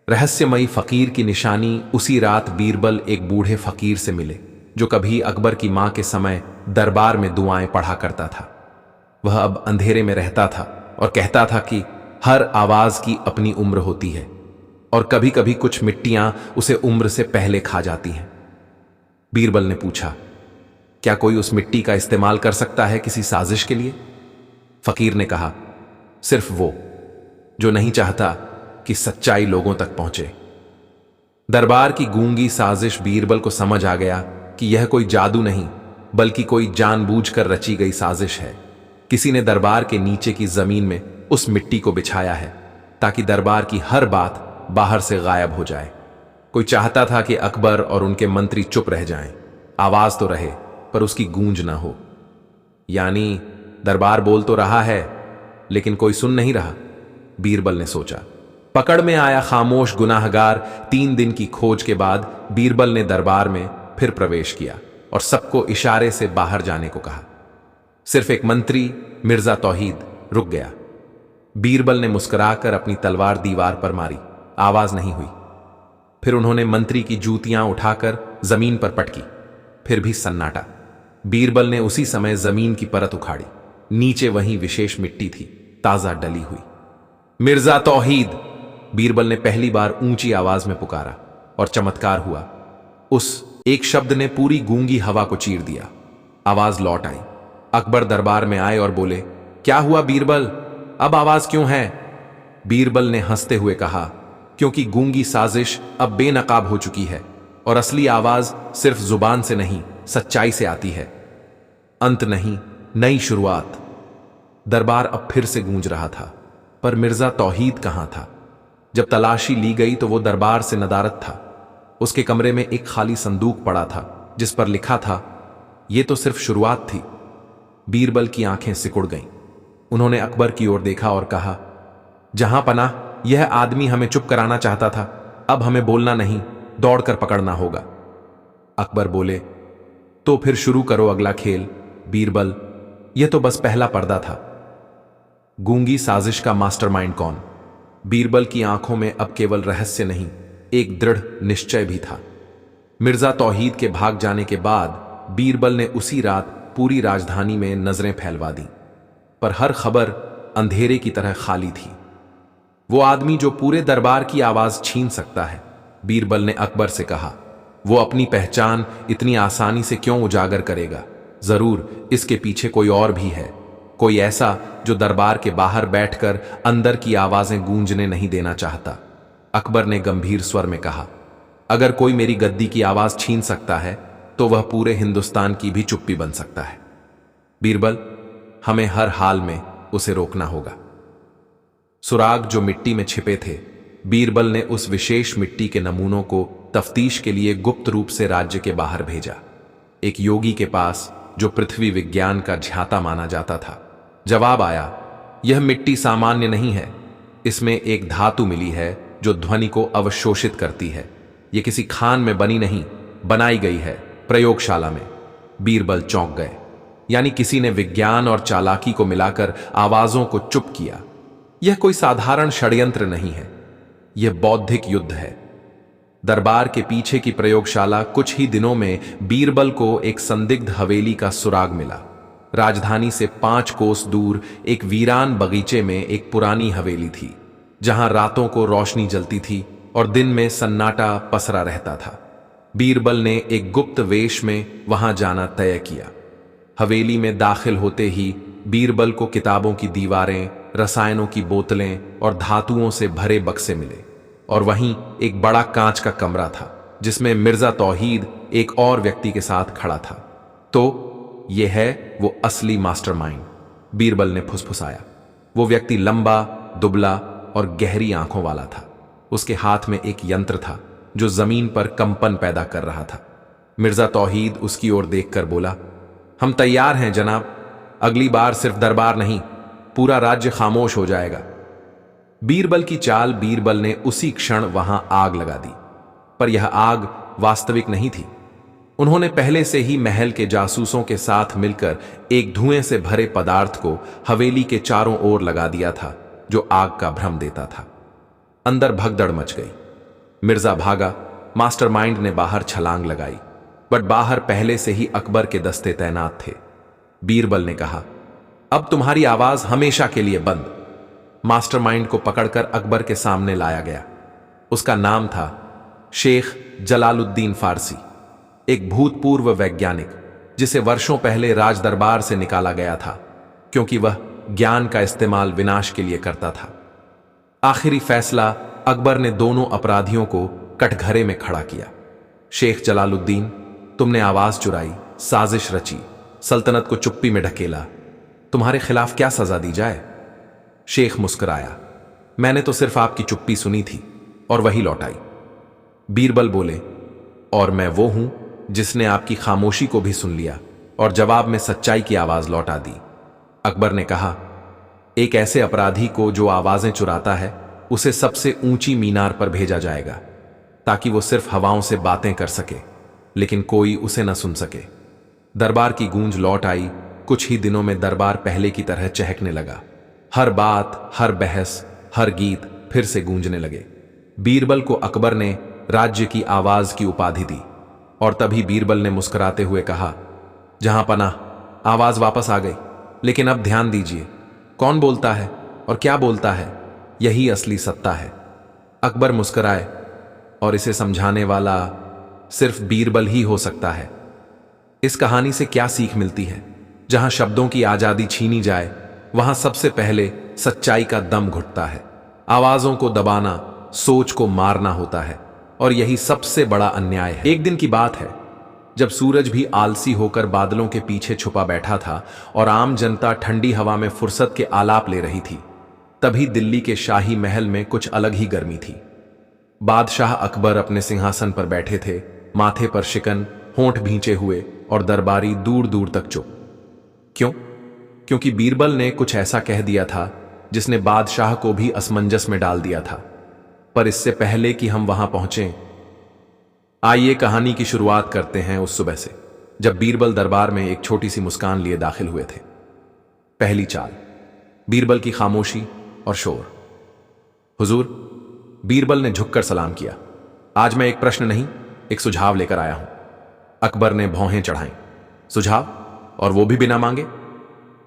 रहस्यमयी फकीर की निशानी। उसी रात बीरबल एक बूढ़े फकीर से मिले, जो कभी अकबर की मां के समय दरबार में दुआएं पढ़ा करता था। वह अब अंधेरे में रहता था और कहता था कि हर आवाज की अपनी उम्र होती है, और कभी कभी कुछ मिट्टियां उसे उम्र से पहले खा जाती हैं। बीरबल ने पूछा, क्या कोई उस मिट्टी का इस्तेमाल कर सकता है किसी साजिश के लिए? फकीर ने कहा, सिर्फ वो जो नहीं चाहता कि सच्चाई लोगों तक पहुंचे। दरबार की गूंगी साजिश। बीरबल को समझ आ गया कि यह कोई जादू नहीं, बल्कि कोई जानबूझकर रची गई साजिश है। किसी ने दरबार के नीचे की जमीन में उस मिट्टी को बिछाया है, ताकि दरबार की हर बात बाहर से गायब हो जाए। कोई चाहता था कि अकबर और उनके मंत्री चुप रह जाएं, आवाज तो रहे पर उसकी गूंज ना हो। यानी दरबार बोल तो रहा है, लेकिन कोई सुन नहीं रहा। बीरबल ने सोचा। पकड़ में आया खामोश गुनाहगार। 3 दिन की खोज के बाद बीरबल ने दरबार में फिर प्रवेश किया और सबको इशारे से बाहर जाने को कहा। सिर्फ एक मंत्री, मिर्जा तौहीद, रुक गया। बीरबल ने मुस्कुराकर अपनी तलवार दीवार पर मारी, आवाज नहीं हुई। फिर उन्होंने मंत्री की जूतियां उठाकर जमीन पर पटकी, फिर भी सन्नाटा। बीरबल ने उसी समय जमीन की परत उखाड़ी। नीचे वही विशेष मिट्टी थी, ताजा डली हुई। मिर्जा तौहीद, बीरबल ने पहली बार ऊंची आवाज में पुकारा, और चमत्कार हुआ। उस एक शब्द ने पूरी गूंगी हवा को चीर दिया। आवाज लौट आई। अकबर दरबार में आए और बोले, क्या हुआ बीरबल, अब आवाज क्यों है? बीरबल ने हंसते हुए कहा, क्योंकि गूंगी साजिश अब बेनकाब हो चुकी है, और असली आवाज सिर्फ जुबान से नहीं, सच्चाई से आती है। अंत नहीं, नई शुरुआत। दरबार अब फिर से गूंज रहा था, पर मिर्जा तौहीद कहां था? जब तलाशी ली गई तो वो दरबार से नदारद था। उसके कमरे में एक खाली संदूक पड़ा था, जिस पर लिखा था, यह तो सिर्फ शुरुआत थी। बीरबल की आंखें सिकुड़ गईं। उन्होंने अकबर की ओर देखा और कहा, जहां पनाह, यह आदमी हमें चुप कराना चाहता था। अब हमें बोलना नहीं, दौड़कर पकड़ना होगा। अकबर बोले, तो फिर शुरू करो अगला खेल। बीरबल, यह तो बस पहला पर्दा था। गूंगी साजिश का मास्टरमाइंड कौन? बीरबल की आंखों में अब केवल रहस्य नहीं, एक दृढ़ निश्चय भी था। मिर्जा तौहीद के भाग जाने के बाद बीरबल ने उसी रात पूरी राजधानी में नजरें फैलवा दी, पर हर खबर अंधेरे की तरह खाली थी। वो आदमी जो पूरे दरबार की आवाज छीन सकता है। बीरबल ने अकबर से कहा, वो अपनी पहचान इतनी आसानी से क्यों उजागर करेगा? जरूर इसके पीछे कोई और भी है, कोई ऐसा जो दरबार के बाहर बैठकर अंदर की आवाजें गूंजने नहीं देना चाहता। अकबर ने गंभीर स्वर में कहा, अगर कोई मेरी गद्दी की आवाज छीन सकता है, तो वह पूरे हिंदुस्तान की भी चुप्पी बन सकता है। बीरबल, हमें हर हाल में उसे रोकना होगा। सुराग जो मिट्टी में छिपे थे, बीरबल ने उस विशेष मिट्टी के नमूनों को तफ्तीश के लिए गुप्त रूप से राज्य के बाहर भेजा। एक योगी के पास, जो पृथ्वी विज्ञान का झ्याता माना जाता था। जवाब आया, यह मिट्टी सामान्य नहीं है, इसमें एक धातु मिली है जो ध्वनि को अवशोषित करती है। यह किसी खान में बनी नहीं, बनाई गई है, प्रयोगशाला में। बीरबल चौंक गए। यानी किसी ने विज्ञान और चालाकी को मिलाकर आवाजों को चुप किया। यह कोई साधारण षड्यंत्र नहीं है, यह बौद्धिक युद्ध है। दरबार के पीछे की प्रयोगशाला। कुछ ही दिनों में बीरबल को एक संदिग्ध हवेली का सुराग मिला। राजधानी से 5 कोस दूर एक वीरान बगीचे में एक पुरानी हवेली थी, जहां रातों को रोशनी जलती थी और दिन में सन्नाटा पसरा रहता था। बीरबल ने एक गुप्त वेश में वहां जाना तय किया। हवेली में दाखिल होते ही बीरबल को किताबों की दीवारें, रसायनों की बोतलें और धातुओं से भरे बक्से मिले, और वहीं एक बड़ा कांच का कमरा था जिसमें मिर्जा तौहीद एक और व्यक्ति के साथ खड़ा था। तो यह है वो असली मास्टरमाइंड, बीरबल ने फुसफुसाया। वो व्यक्ति लंबा, दुबला और गहरी आंखों वाला था। उसके हाथ में एक यंत्र था जो जमीन पर कंपन पैदा कर रहा था। मिर्जा तौहीद उसकी ओर देखकर बोला, हम तैयार हैं जनाब। अगली बार सिर्फ दरबार नहीं, पूरा राज्य खामोश हो जाएगा। बीरबल की चाल, बीरबल ने उसी क्षण वहां आग लगा दी। पर यह आग वास्तविक नहीं थी। उन्होंने पहले से ही महल के जासूसों के साथ मिलकर एक धुएं से भरे पदार्थ को हवेली के चारों ओर लगा दिया था जो आग का भ्रम देता था। अंदर भगदड़ मच गई। मिर्जा भागा, मास्टरमाइंड ने बाहर छलांग लगाई, बट बाहर पहले से ही अकबर के दस्ते तैनात थे। बीरबल ने कहा, अब तुम्हारी आवाज हमेशा के लिए बंद। मास्टरमाइंड को पकड़कर अकबर के सामने लाया गया। उसका नाम था शेख जलालुद्दीन फारसी, एक भूतपूर्व वैज्ञानिक जिसे वर्षों पहले राज दरबार से निकाला गया था क्योंकि वह ज्ञान का इस्तेमाल विनाश के लिए करता था। आखिरी फैसला अकबर ने दोनों अपराधियों को कटघरे में खड़ा किया। शेख जलालुद्दीन, तुमने आवाज चुराई, साजिश रची, सल्तनत को चुप्पी में ढकेला। तुम्हारे खिलाफ क्या सजा दी जाए? शेख मुस्कुराया, मैंने तो सिर्फ आपकी चुप्पी सुनी थी और वही लौटाई। बीरबल बोले, और मैं वो हूं जिसने आपकी खामोशी को भी सुन लिया और जवाब में सच्चाई की आवाज लौटा दी। अकबर ने कहा, एक ऐसे अपराधी को जो आवाजें चुराता है उसे सबसे ऊंची मीनार पर भेजा जाएगा ताकि वो सिर्फ हवाओं से बातें कर सके लेकिन कोई उसे न सुन सके। दरबार की गूंज लौट आई। कुछ ही दिनों में दरबार पहले की तरह चहकने लगा। हर बात, हर बहस, हर गीत फिर से गूंजने लगे। बीरबल को अकबर ने राज्य की आवाज की उपाधि दी और तभी बीरबल ने मुस्कुराते हुए कहा, जहां पनाह, आवाज वापस आ गई। लेकिन अब ध्यान दीजिए, कौन बोलता है और क्या बोलता है, यही असली सत्ता है। अकबर मुस्कुराए, और इसे समझाने वाला सिर्फ बीरबल ही हो सकता है। इस कहानी से क्या सीख मिलती है? जहां शब्दों की आजादी छीनी जाए वहां सबसे पहले सच्चाई का दम घुटता है। आवाजों को दबाना सोच को मारना होता है और यही सबसे बड़ा अन्याय है। एक दिन की बात है जब सूरज भी आलसी होकर बादलों के पीछे छुपा बैठा था और आम जनता ठंडी हवा में फुर्सत के आलाप ले रही थी, तभी दिल्ली के शाही महल में कुछ अलग ही गर्मी थी। बादशाह अकबर अपने सिंहासन पर बैठे थे, माथे पर शिकन, होंठ भींचे हुए और दरबारी दूर दूर तक चुप। क्यों? क्योंकि बीरबल ने कुछ ऐसा कह दिया था जिसने बादशाह को भी असमंजस में डाल दिया था। पर इससे पहले कि हम वहां पहुंचे, आइए कहानी की शुरुआत करते हैं उस सुबह से जब बीरबल दरबार में एक छोटी सी मुस्कान लिए दाखिल हुए थे। पहली चाल, बीरबल की खामोशी और शोर। हुजूर, बीरबल ने झुककर सलाम किया। आज मैं एक प्रश्न नहीं, एक सुझाव लेकर आया हूं। अकबर ने भौहें चढ़ाई। सुझाव? और वो भी बिना मांगे?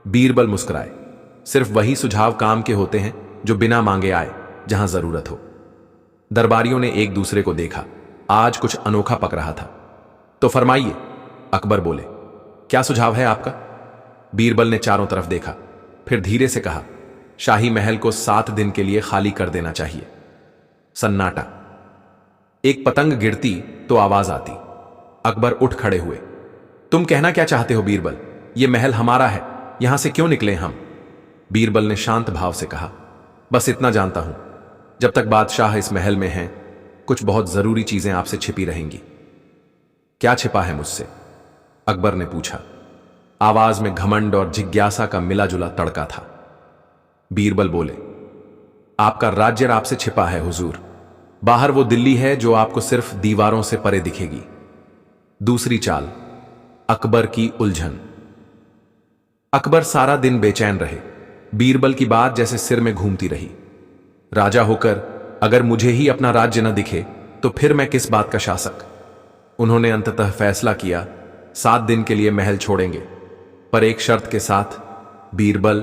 बीरबल मुस्कुराए। सिर्फ वही सुझाव काम के होते हैं जो बिना मांगे आए, जहां जरूरत हो। दरबारियों ने एक दूसरे को देखा। आज कुछ अनोखा पक रहा था। तो फरमाइए, अकबर बोले, क्या सुझाव है आपका? बीरबल ने चारों तरफ देखा, फिर धीरे से कहा, शाही महल को 7 दिन के लिए खाली कर देना चाहिए। सन्नाटा। एक पतंग गिरती तो आवाज आती। अकबर उठ खड़े हुए। तुम कहना क्या चाहते हो बीरबल? यह महल हमारा है, यहां से क्यों निकले हम? बीरबल ने शांत भाव से कहा, बस इतना जानता हूं, जब तक बादशाह इस महल में हैं, कुछ बहुत जरूरी चीजें आपसे छिपी रहेंगी। क्या छिपा है मुझसे? अकबर ने पूछा। आवाज में घमंड और जिज्ञासा का मिला जुला तड़का था। बीरबल बोले, आपका राज्य आपसे छिपा है हुजूर। बाहर वो दिल्ली है जो आपको सिर्फ दीवारों से परे दिखेगी। दूसरी चाल, अकबर की उलझन। अकबर सारा दिन बेचैन रहे। बीरबल की बात जैसे सिर में घूमती रही। राजा होकर अगर मुझे ही अपना राज्य न दिखे तो फिर मैं किस बात का शासक? उन्होंने अंततः फैसला किया, 7 दिन के लिए महल छोड़ेंगे, पर एक शर्त के साथ। बीरबल,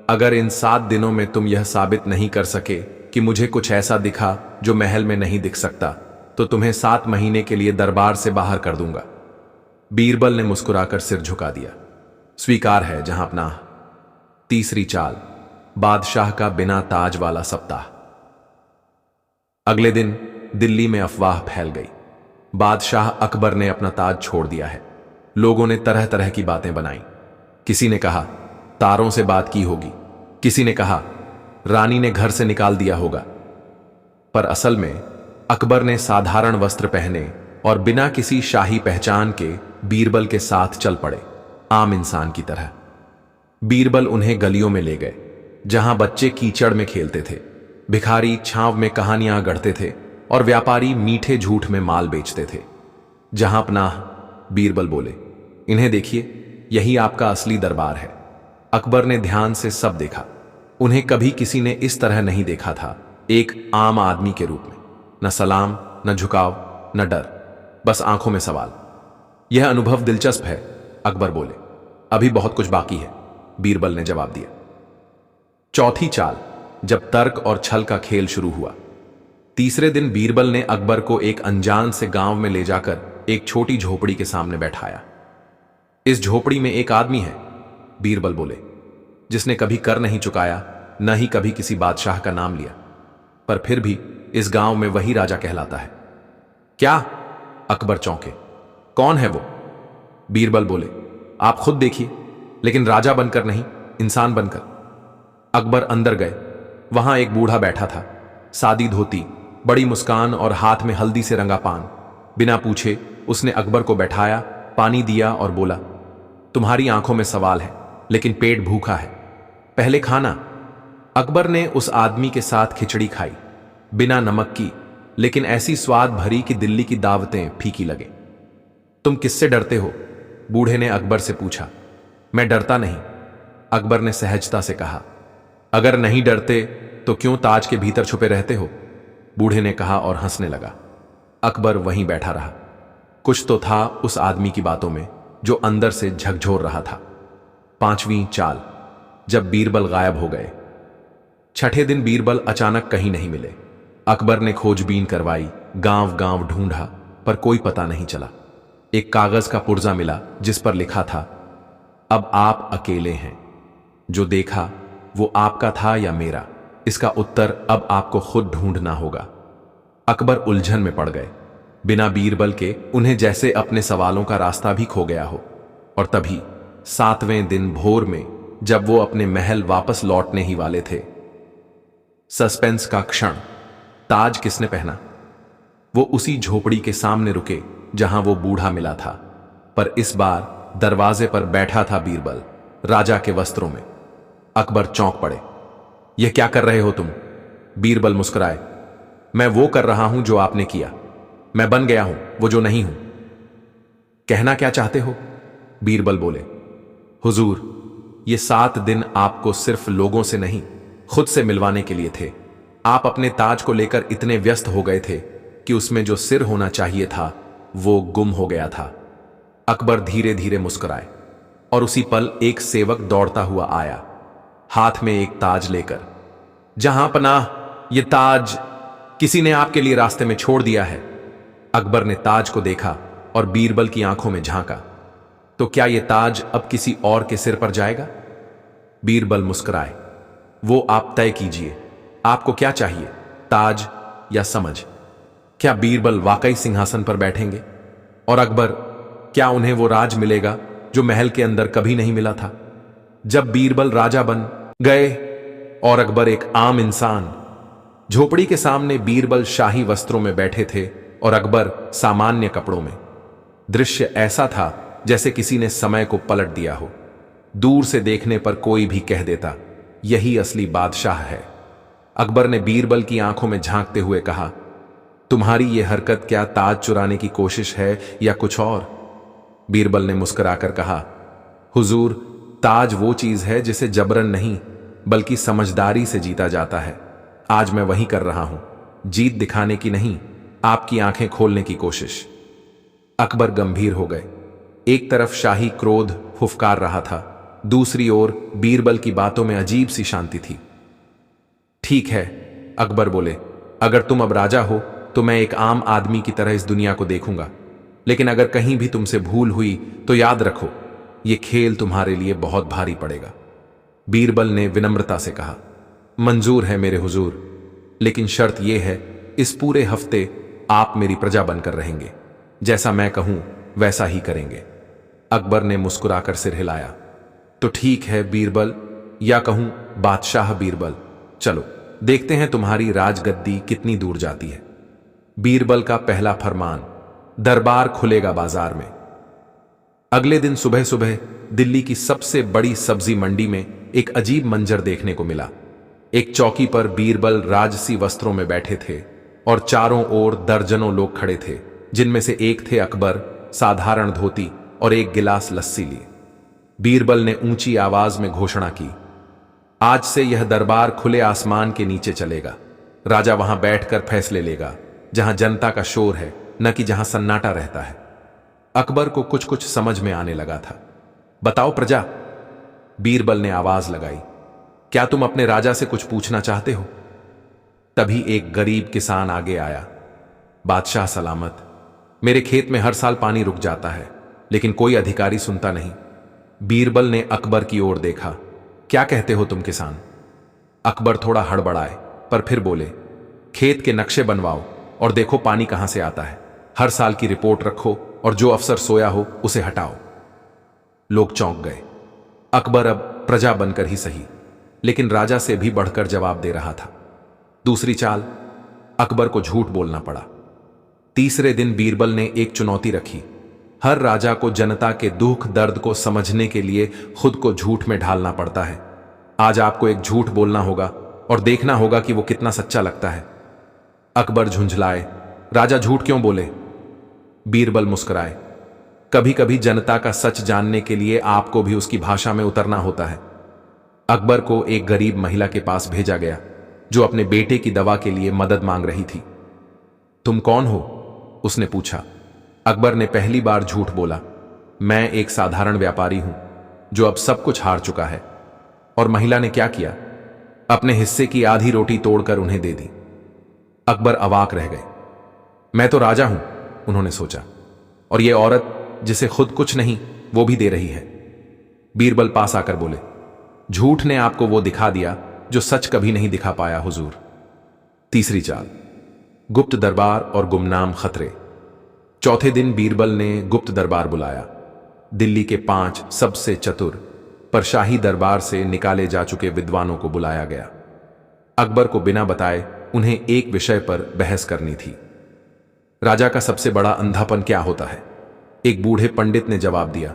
अगर इन 7 दिनों में तुम यह साबित नहीं कर सके कि मुझे कुछ ऐसा दिखा जो महल में नहीं दिख सकता, तो तुम्हें 7 महीने के लिए दरबार से बाहर कर दूंगा। बीरबल ने मुस्कुराकर सिर झुका दिया। स्वीकार है जहां अपना। तीसरी चाल, बादशाह का बिना ताज वाला सप्ताह। अगले दिन दिल्ली में अफवाह फैल गई। बादशाह अकबर ने अपना ताज छोड़ दिया है। लोगों ने तरह तरह की बातें बनाई। किसी ने कहा तारों से बात की होगी, किसी ने कहा रानी ने घर से निकाल दिया होगा। पर असल में अकबर ने साधारण वस्त्र पहने और बिना किसी शाही पहचान के बीरबल के साथ चल पड़े, आम इंसान की तरह। बीरबल उन्हें गलियों में ले गए जहां बच्चे कीचड़ में खेलते थे, भिखारी छांव में कहानियां गढ़ते थे और व्यापारी मीठे झूठ में माल बेचते थे। जहां पनाह, बीरबल बोले, इन्हें देखिए, यही आपका असली दरबार है। अकबर ने ध्यान से सब देखा। उन्हें कभी किसी ने इस तरह नहीं देखा था, एक आम आदमी के रूप में। न सलाम, न झुकाव, न डर, बस आंखों में सवाल। यह अनुभव दिलचस्प है, अकबर बोले। अभी बहुत कुछ बाकी है, बीरबल ने जवाब दिया। चौथी चाल, जब तर्क और छल का खेल शुरू हुआ। तीसरे दिन बीरबल ने अकबर को एक अनजान से गांव में ले जाकर एक छोटी झोपड़ी के सामने बैठाया। इस झोपड़ी में एक आदमी है, बीरबल बोले, जिसने कभी कर नहीं चुकाया, न ही कभी किसी बादशाह का नाम लिया, पर फिर भी इस गांव में वही राजा कहलाता है। क्या? अकबर चौंके। कौन है वो? बीरबल बोले, आप खुद देखिए, लेकिन राजा बनकर नहीं, इंसान बनकर। अकबर अंदर गए। वहां एक बूढ़ा बैठा था, सादी धोती, बड़ी मुस्कान और हाथ में हल्दी से रंगा पान। बिना पूछे उसने अकबर को बैठाया, पानी दिया और बोला, तुम्हारी आंखों में सवाल है, लेकिन पेट भूखा है, पहले खाना। अकबर ने उस आदमी के साथ खिचड़ी खाई, बिना नमक की, लेकिन ऐसी स्वाद भरी कि दिल्ली की दावतें फीकी लगे। तुम किससे डरते हो? बूढ़े ने अकबर से पूछा। मैं डरता नहीं, अकबर ने सहजता से कहा। अगर नहीं डरते तो क्यों ताज के भीतर छुपे रहते हो? बूढ़े ने कहा और हंसने लगा। अकबर वहीं बैठा रहा। कुछ तो था उस आदमी की बातों में जो अंदर से झकझोर रहा था। पांचवीं चाल, जब बीरबल गायब हो गए। छठे दिन बीरबल अचानक कहीं नहीं मिले। अकबर ने खोजबीन करवाई, गांव गांव ढूंढा, पर कोई पता नहीं चला। एक कागज का पुर्जा मिला जिस पर लिखा था, अब आप अकेले हैं। जो देखा वो आपका था या मेरा, इसका उत्तर अब आपको खुद ढूंढना होगा। अकबर उलझन में पड़ गए। बिना बीरबल के उन्हें जैसे अपने सवालों का रास्ता भी खो गया हो। और तभी 7वें दिन भोर में, जब वो अपने महल वापस लौटने ही वाले थे, सस्पेंस का क्षण। ताज किसने पहना? वो उसी झोपड़ी के सामने रुके जहां वो बूढ़ा मिला था, पर इस बार दरवाजे पर बैठा था बीरबल, राजा के वस्त्रों में। अकबर चौंक पड़े। यह क्या कर रहे हो तुम? बीरबल मुस्कुराए। मैं वो कर रहा हूं जो आपने किया। मैं बन गया हूं वो जो नहीं हूं। कहना क्या चाहते हो? बीरबल बोले। हुजूर, ये 7 दिन आपको सिर्फ लोगों से नहीं, खुद से मिलवाने के लिए थे। आप अपने ताज को लेकर इतने व्यस्त हो गए थे कि उसमें जो सिर होना चाहिए था वो गुम हो गया था। अकबर धीरे धीरे मुस्कुराए और उसी पल एक सेवक दौड़ता हुआ आया, हाथ में एक ताज लेकर। जहां पनाह, ये ताज किसी ने आपके लिए रास्ते में छोड़ दिया है। अकबर ने ताज को देखा और बीरबल की आंखों में झांका। तो क्या यह ताज अब किसी और के सिर पर जाएगा? बीरबल मुस्कुराए। वो आप तय कीजिए, आपको क्या चाहिए, ताज या समझ? क्या बीरबल वाकई सिंहासन पर बैठेंगे? और अकबर, क्या उन्हें वो राज मिलेगा जो महल के अंदर कभी नहीं मिला था? जब बीरबल राजा बन गए और अकबर एक आम इंसान, झोपड़ी के सामने बीरबल शाही वस्त्रों में बैठे थे और अकबर सामान्य कपड़ों में। दृश्य ऐसा था जैसे किसी ने समय को पलट दिया हो। दूर से देखने पर कोई भी कह देता, यही असली बादशाह है। अकबर ने बीरबल की आंखों में झांकते हुए कहा, तुम्हारी यह हरकत क्या ताज चुराने की कोशिश है या कुछ और? बीरबल ने मुस्कुराकर कहा, हुजूर, ताज वो चीज है जिसे जबरन नहीं बल्कि समझदारी से जीता जाता है। आज मैं वही कर रहा हूं, जीत दिखाने की नहीं, आपकी आंखें खोलने की कोशिश। अकबर गंभीर हो गए। एक तरफ शाही क्रोध फुफकार रहा था, दूसरी ओर बीरबल की बातों में अजीब सी शांति थी। ठीक है, अकबर बोले, अगर तुम अब राजा हो तो मैं एक आम आदमी की तरह इस दुनिया को देखूंगा, लेकिन अगर कहीं भी तुमसे भूल हुई तो याद रखो, यह खेल तुम्हारे लिए बहुत भारी पड़ेगा। बीरबल ने विनम्रता से कहा, मंजूर है मेरे हुजूर, लेकिन शर्त यह है, इस पूरे हफ्ते आप मेरी प्रजा बनकर रहेंगे। जैसा मैं कहूं वैसा ही करेंगे। अकबर ने मुस्कुराकर सिर हिलाया। तो ठीक है बीरबल, या कहूं बादशाह बीरबल, चलो देखते हैं तुम्हारी राजगद्दी कितनी दूर जाती है। बीरबल का पहला फरमान, दरबार खुलेगा बाजार में। अगले दिन सुबह सुबह दिल्ली की सबसे बड़ी सब्जी मंडी में एक अजीब मंजर देखने को मिला। एक चौकी पर बीरबल राजसी वस्त्रों में बैठे थे और चारों ओर दर्जनों लोग खड़े थे, जिनमें से एक थे अकबर, साधारण धोती और एक गिलास लस्सी लिए। बीरबल ने ऊंची आवाज में घोषणा की, आज से यह दरबार खुले आसमान के नीचे चलेगा। राजा वहां बैठकर फैसले लेगा, जहां जनता का शोर है, न कि जहां सन्नाटा रहता है। अकबर को कुछ कुछ समझ में आने लगा था। बताओ प्रजा, बीरबल ने आवाज लगाई, क्या तुम अपने राजा से कुछ पूछना चाहते हो? तभी एक गरीब किसान आगे आया। बादशाह सलामत, मेरे खेत में हर साल पानी रुक जाता है, लेकिन कोई अधिकारी सुनता नहीं। बीरबल ने अकबर की ओर देखा। क्या कहते हो तुम किसान? अकबर थोड़ा हड़बड़ाए, पर फिर बोले, खेत के नक्शे बनवाओ और देखो पानी कहां से आता है। हर साल की रिपोर्ट रखो और जो अफसर सोया हो उसे हटाओ। लोग चौंक गए। अकबर अब प्रजा बनकर ही सही, लेकिन राजा से भी बढ़कर जवाब दे रहा था। दूसरी चाल, अकबर को झूठ बोलना पड़ा। तीसरे दिन बीरबल ने एक चुनौती रखी। हर राजा को जनता के दुख दर्द को समझने के लिए खुद को झूठ में ढालना पड़ता है। आज आपको एक झूठ बोलना होगा और देखना होगा कि वो कितना सच्चा लगता है। अकबर झुंझलाए, राजा झूठ क्यों बोले? बीरबल मुस्कुराए, कभी कभी जनता का सच जानने के लिए आपको भी उसकी भाषा में उतरना होता है। अकबर को एक गरीब महिला के पास भेजा गया, जो अपने बेटे की दवा के लिए मदद मांग रही थी। तुम कौन हो? उसने पूछा। अकबर ने पहली बार झूठ बोला, मैं एक साधारण व्यापारी हूं, जो अब सब कुछ हार चुका है। और महिला ने क्या किया? अपने हिस्से की आधी रोटी तोड़कर उन्हें दे दी। अकबर अवाक रह गए। मैं तो राजा हूं, उन्होंने सोचा, और ये औरत जिसे खुद कुछ नहीं वो भी दे रही है। बीरबल पास आकर बोले, झूठ ने आपको वो दिखा दिया जो सच कभी नहीं दिखा पाया हुजूर। तीसरी चाल, गुप्त दरबार और गुमनाम खतरे। चौथे दिन बीरबल ने गुप्त दरबार बुलाया। दिल्ली के 5 सबसे चतुर पर शाही दरबार से निकाले जा चुके विद्वानों को बुलाया गया। अकबर को बिना बताए उन्हें एक विषय पर बहस करनी थी। राजा का सबसे बड़ा अंधापन क्या होता है? एक बूढ़े पंडित ने जवाब दिया,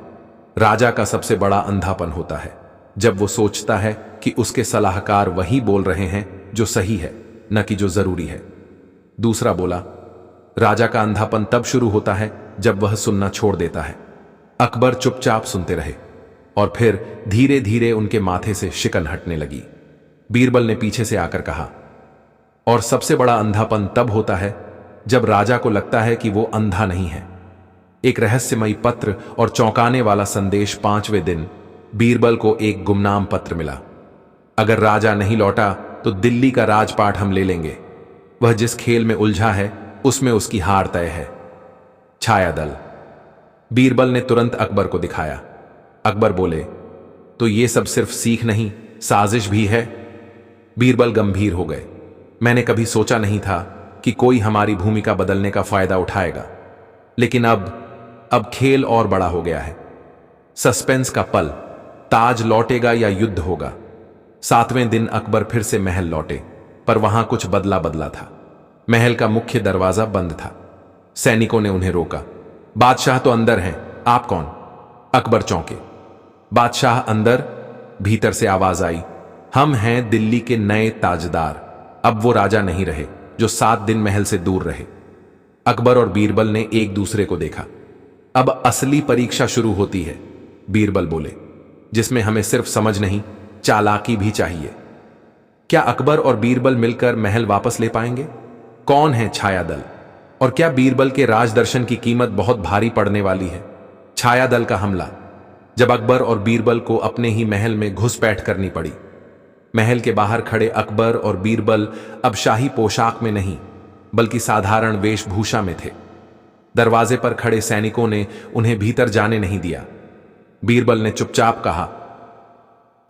राजा का सबसे बड़ा अंधापन होता है जब वो सोचता है कि उसके सलाहकार वही बोल रहे हैं जो सही है, न कि जो जरूरी है। दूसरा बोला, राजा का अंधापन तब शुरू होता है जब वह सुनना छोड़ देता है। अकबर चुपचाप सुनते रहे और फिर धीरे धीरे उनके माथे से शिकन हटने लगी। बीरबल ने पीछे से आकर कहा, और सबसे बड़ा अंधापन तब होता है जब राजा को लगता है कि वो अंधा नहीं है। एक रहस्यमयी पत्र और चौंकाने वाला संदेश। 5वें दिन बीरबल को एक गुमनाम पत्र मिला। अगर राजा नहीं लौटा तो दिल्ली का राजपाट हम ले लेंगे। वह जिस खेल में उलझा है उसमें उसकी हार तय है। छाया दल। बीरबल ने तुरंत अकबर को दिखाया। अकबर बोले, तो ये सब सिर्फ सीख नहीं, साजिश भी है। बीरबल गंभीर हो गए। मैंने कभी सोचा नहीं था कि कोई हमारी भूमिका बदलने का फायदा उठाएगा, लेकिन अब खेल और बड़ा हो गया है। सस्पेंस का पल, ताज लौटेगा या युद्ध होगा। 7वें दिन अकबर फिर से महल लौटे, पर वहां कुछ बदला बदला था। महल का मुख्य दरवाजा बंद था। सैनिकों ने उन्हें रोका। बादशाह तो अंदर हैं, आप कौन? अकबर चौंके। बादशाह अंदर? भीतर से आवाज आई, हम हैं दिल्ली के नए ताजदार। अब वो राजा नहीं रहे जो 7 दिन महल से दूर रहे। अकबर और बीरबल ने एक दूसरे को देखा। अब असली परीक्षा शुरू होती है, बीरबल बोले, जिसमें हमें सिर्फ समझ नहीं, चालाकी भी चाहिए। क्या अकबर और बीरबल मिलकर महल वापस ले पाएंगे? कौन है छाया दल? और क्या बीरबल के राजदर्शन की कीमत बहुत भारी पड़ने वाली है? छाया दल का हमला। जब अकबर और बीरबल को अपने ही महल में घुसपैठ करनी पड़ी। महल के बाहर खड़े अकबर और बीरबल अब शाही पोशाक में नहीं, बल्कि साधारण वेशभूषा में थे। दरवाजे पर खड़े सैनिकों ने उन्हें भीतर जाने नहीं दिया। बीरबल ने चुपचाप कहा,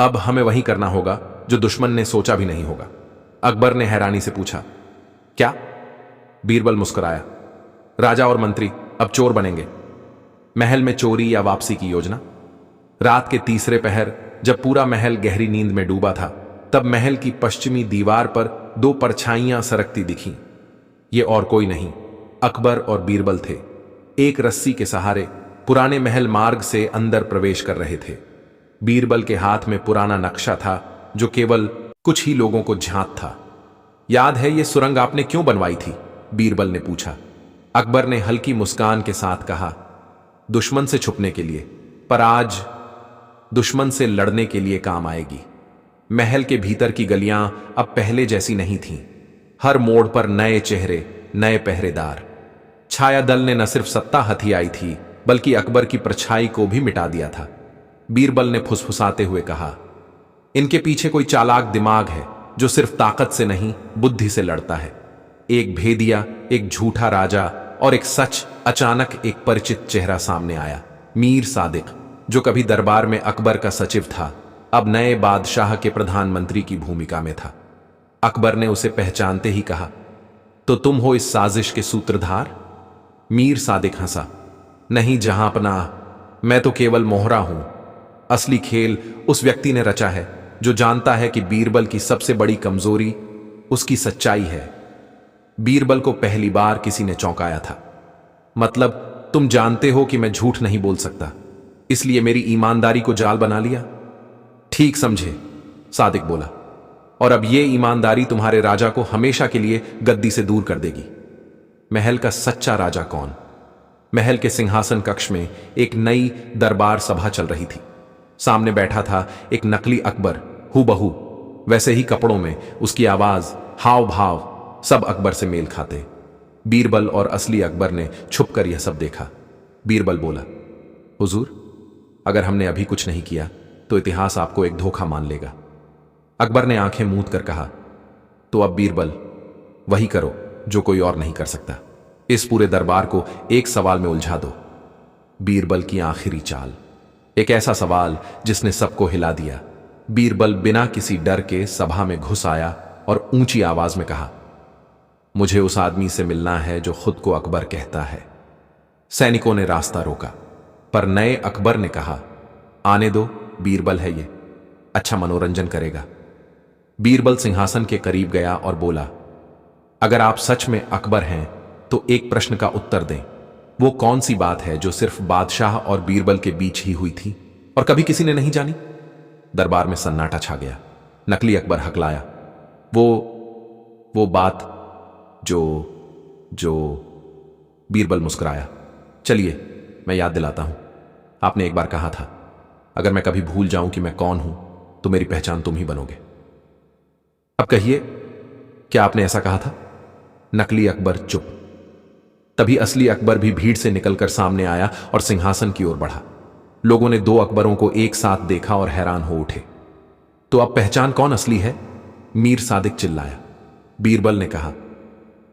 अब हमें वही करना होगा जो दुश्मन ने सोचा भी नहीं होगा। अकबर ने हैरानी से पूछा, क्या? बीरबल मुस्कुराया, राजा और मंत्री अब चोर बनेंगे। महल में चोरी या वापसी की योजना। रात के तीसरे पहर जब पूरा महल गहरी नींद में डूबा था, तब महल की पश्चिमी दीवार पर दो परछाइयां सरकती दिखीं। ये और कोई नहीं, अकबर और बीरबल थे। एक रस्सी के सहारे पुराने महल मार्ग से अंदर प्रवेश कर रहे थे। बीरबल के हाथ में पुराना नक्शा था जो केवल कुछ ही लोगों को ज्ञात था। याद है ये सुरंग आपने क्यों बनवाई थी? बीरबल ने पूछा। अकबर ने हल्की मुस्कान के साथ कहा, दुश्मन से छुपने के लिए, पर आज दुश्मन से लड़ने के लिए काम आएगी। महल के भीतर की गलियां अब पहले जैसी नहीं थीं। हर मोड़ पर नए चेहरे, नए पहरेदार। छाया दल ने न सिर्फ सत्ता हथियाई थी, बल्कि अकबर की परछाई को भी मिटा दिया था। बीरबल ने फुसफुसाते हुए कहा, इनके पीछे कोई चालाक दिमाग है जो सिर्फ ताकत से नहीं, बुद्धि से लड़ता है। एक भेदिया, एक झूठा राजा और एक सच। अचानक एक परिचित चेहरा सामने आया। मीर सादिक, जो कभी दरबार में अकबर का सचिव था, अब नए बादशाह के प्रधानमंत्री की भूमिका में था। अकबर ने उसे पहचानते ही कहा, तो तुम हो इस साजिश के सूत्रधार? मीर सादिक हंसा, नहीं जहांपनाह, मैं तो केवल मोहरा हूं। असली खेल उस व्यक्ति ने रचा है जो जानता है कि बीरबल की सबसे बड़ी कमजोरी उसकी सच्चाई है। बीरबल को पहली बार किसी ने चौंकाया था। मतलब तुम जानते हो कि मैं झूठ नहीं बोल सकता, इसलिए मेरी ईमानदारी को जाल बना लिया? ठीक समझे, सादिक बोला, और अब यह ईमानदारी तुम्हारे राजा को हमेशा के लिए गद्दी से दूर कर देगी। महल का सच्चा राजा कौन? महल के सिंहासन कक्ष में एक नई दरबार सभा चल रही थी। सामने बैठा था एक नकली अकबर, हूबहू, वैसे ही कपड़ों में। उसकी आवाज, हाव भाव सब अकबर से मेल खाते। बीरबल और असली अकबर ने छुपकर यह सब देखा। बीरबल बोला, हुजूर, अगर हमने अभी कुछ नहीं किया तो इतिहास आपको एक धोखा मान लेगा। अकबर ने आंखें मूंद कर कहा, तो अब बीरबल वही करो जो कोई और नहीं कर सकता। इस पूरे दरबार को एक सवाल में उलझा दो। बीरबल की आखिरी चाल, एक ऐसा सवाल जिसने सबको हिला दिया। बीरबल बिना किसी डर के सभा में घुस आया और ऊंची आवाज में कहा, मुझे उस आदमी से मिलना है जो खुद को अकबर कहता है। सैनिकों ने रास्ता रोका, पर नए अकबर ने कहा, आने दो, बीरबल है ये, अच्छा मनोरंजन करेगा। बीरबल सिंहासन के करीब गया और बोला, अगर आप सच में अकबर हैं तो एक प्रश्न का उत्तर दें। वो कौन सी बात है जो सिर्फ बादशाह और बीरबल के बीच ही हुई थी और कभी किसी ने नहीं जानी? दरबार में सन्नाटा छा गया। नकली अकबर हकलाया, वो बात जो बीरबल मुस्कुराया, चलिए मैं याद दिलाता हूं। आपने एक बार कहा था, अगर मैं कभी भूल जाऊं कि मैं कौन हूं तो मेरी पहचान तुम ही बनोगे। अब कहिए, क्या आपने ऐसा कहा था? नकली अकबर चुप। तभी असली अकबर भी भीड़ से निकलकर सामने आया और सिंहासन की ओर बढ़ा। लोगों ने दो अकबरों को एक साथ देखा और हैरान हो उठे। तो अब पहचान कौन असली है? मीर सादिक चिल्लाया। बीरबल ने कहा,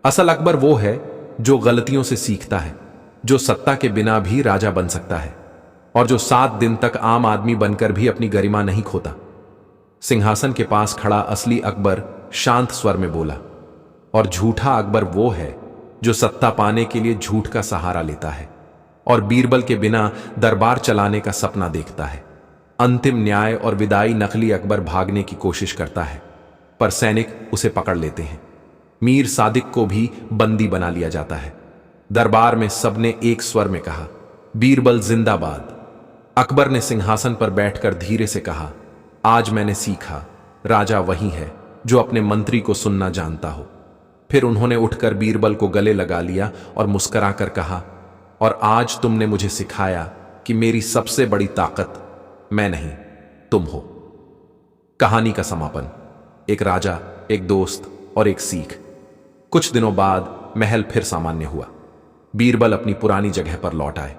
असल अकबर वो है जो गलतियों से सीखता है, जो सत्ता के बिना भी राजा बन सकता है और जो 7 दिन तक आम आदमी बनकर भी अपनी गरिमा नहीं खोता। सिंहासन के पास खड़ा असली अकबर शांत स्वर में बोला, और झूठा अकबर वो है जो सत्ता पाने के लिए झूठ का सहारा लेता है और बीरबल के बिना दरबार चलाने का सपना देखता है। अंतिम न्याय और विदाई नकली अकबर भागने की कोशिश करता है, पर सैनिक उसे पकड़ लेते हैं। मीर सादिक को भी बंदी बना लिया जाता है। दरबार में सबने एक स्वर में कहा, बीरबल जिंदाबाद। अकबर ने सिंहासन पर बैठकर धीरे से कहा, आज मैंने सीखा, राजा वही है जो अपने मंत्री को सुनना जानता हो। फिर उन्होंने उठकर बीरबल को गले लगा लिया और मुस्कुराकर कहा, और आज तुमने मुझे सिखाया कि मेरी सबसे बड़ी ताकत मैं नहीं, तुम हो। कहानी का समापन, एक राजा, एक दोस्त और एक सीख। कुछ दिनों बाद महल फिर सामान्य हुआ। बीरबल अपनी पुरानी जगह पर लौट आए,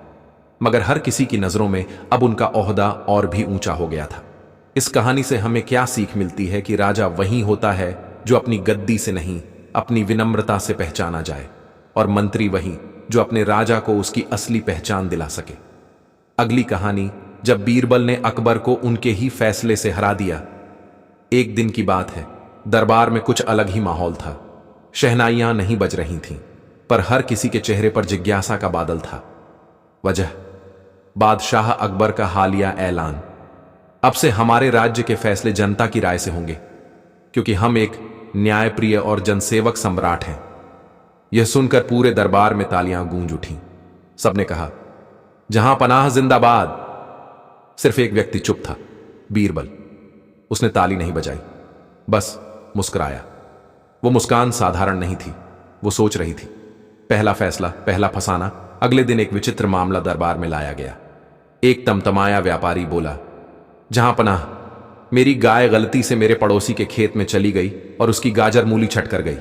मगर हर किसी की नजरों में अब उनका ओहदा और भी ऊंचा हो गया था। इस कहानी से हमें क्या सीख मिलती है कि राजा वही होता है जो अपनी गद्दी से नहीं, अपनी विनम्रता से पहचाना जाए, और मंत्री वही जो अपने राजा को उसकी असली पहचान दिला सके। अगली कहानी जब बीरबल ने अकबर को उनके ही फैसले से हरा दिया। एक दिन की बात है, दरबार में कुछ अलग ही माहौल था। शहनाइयां नहीं बज रही थीं, पर हर किसी के चेहरे पर जिज्ञासा का बादल था। वजह, बादशाह अकबर का हालिया ऐलान। अब से हमारे राज्य के फैसले जनता की राय से होंगे, क्योंकि हम एक न्यायप्रिय और जनसेवक सम्राट हैं। यह सुनकर पूरे दरबार में तालियां गूंज उठीं। सबने कहा, जहां पनाह जिंदाबाद। सिर्फ एक व्यक्ति चुप था, बीरबल। उसने ताली नहीं बजाई, बस मुस्कुराया। वो मुस्कान साधारण नहीं थी, वो सोच रही थी। पहला फैसला, पहला फसाना। अगले दिन एक विचित्र मामला दरबार में लाया गया। एक तमतमाया व्यापारी बोला, जहां पनाह, मेरी गाय गलती से मेरे पड़ोसी के खेत में चली गई और उसकी गाजर मूली छट कर गई।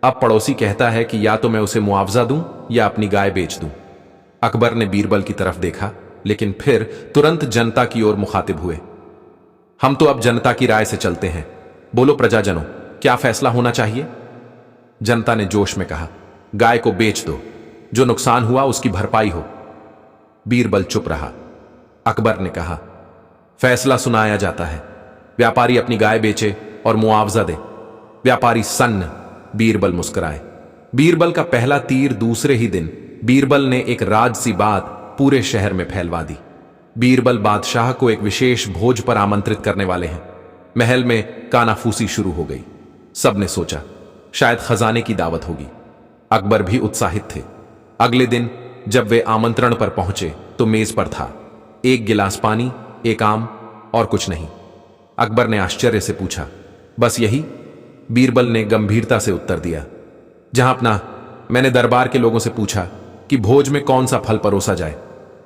अब पड़ोसी कहता है कि या तो मैं उसे मुआवजा दूं या अपनी गाय बेच दूं। अकबर ने बीरबल की तरफ देखा, लेकिन फिर तुरंत जनता की ओर मुखातिब हुए। हम तो अब जनता की राय से चलते हैं। बोलो प्रजाजनों, क्या फैसला होना चाहिए? जनता ने जोश में कहा, गाय को बेच दो, जो नुकसान हुआ उसकी भरपाई हो। बीरबल चुप रहा। अकबर ने कहा, फैसला सुनाया जाता है। व्यापारी अपनी गाय बेचे और मुआवजा दे। व्यापारी सन्न। बीरबल मुस्कुराए। बीरबल का पहला तीर दूसरे ही दिन बीरबल ने एक राजसी बात पूरे शहर में फैलवा दी। बीरबल बादशाह को एक विशेष भोज पर आमंत्रित करने वाले हैं। महल में कानाफूसी शुरू हो गई। सबने सोचा शायद खजाने की दावत होगी। अकबर भी उत्साहित थे। अगले दिन जब वे आमंत्रण पर पहुंचे तो मेज पर था एक गिलास पानी, एक आम और कुछ नहीं। अकबर ने आश्चर्य से पूछा, बस यही? बीरबल ने गंभीरता से उत्तर दिया, जहां अपना, मैंने दरबार के लोगों से पूछा कि भोज में कौन सा फल परोसा जाए।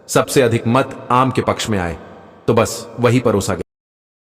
सबसे अधिक मत आम के पक्ष में आए, तो बस वही परोसा गया।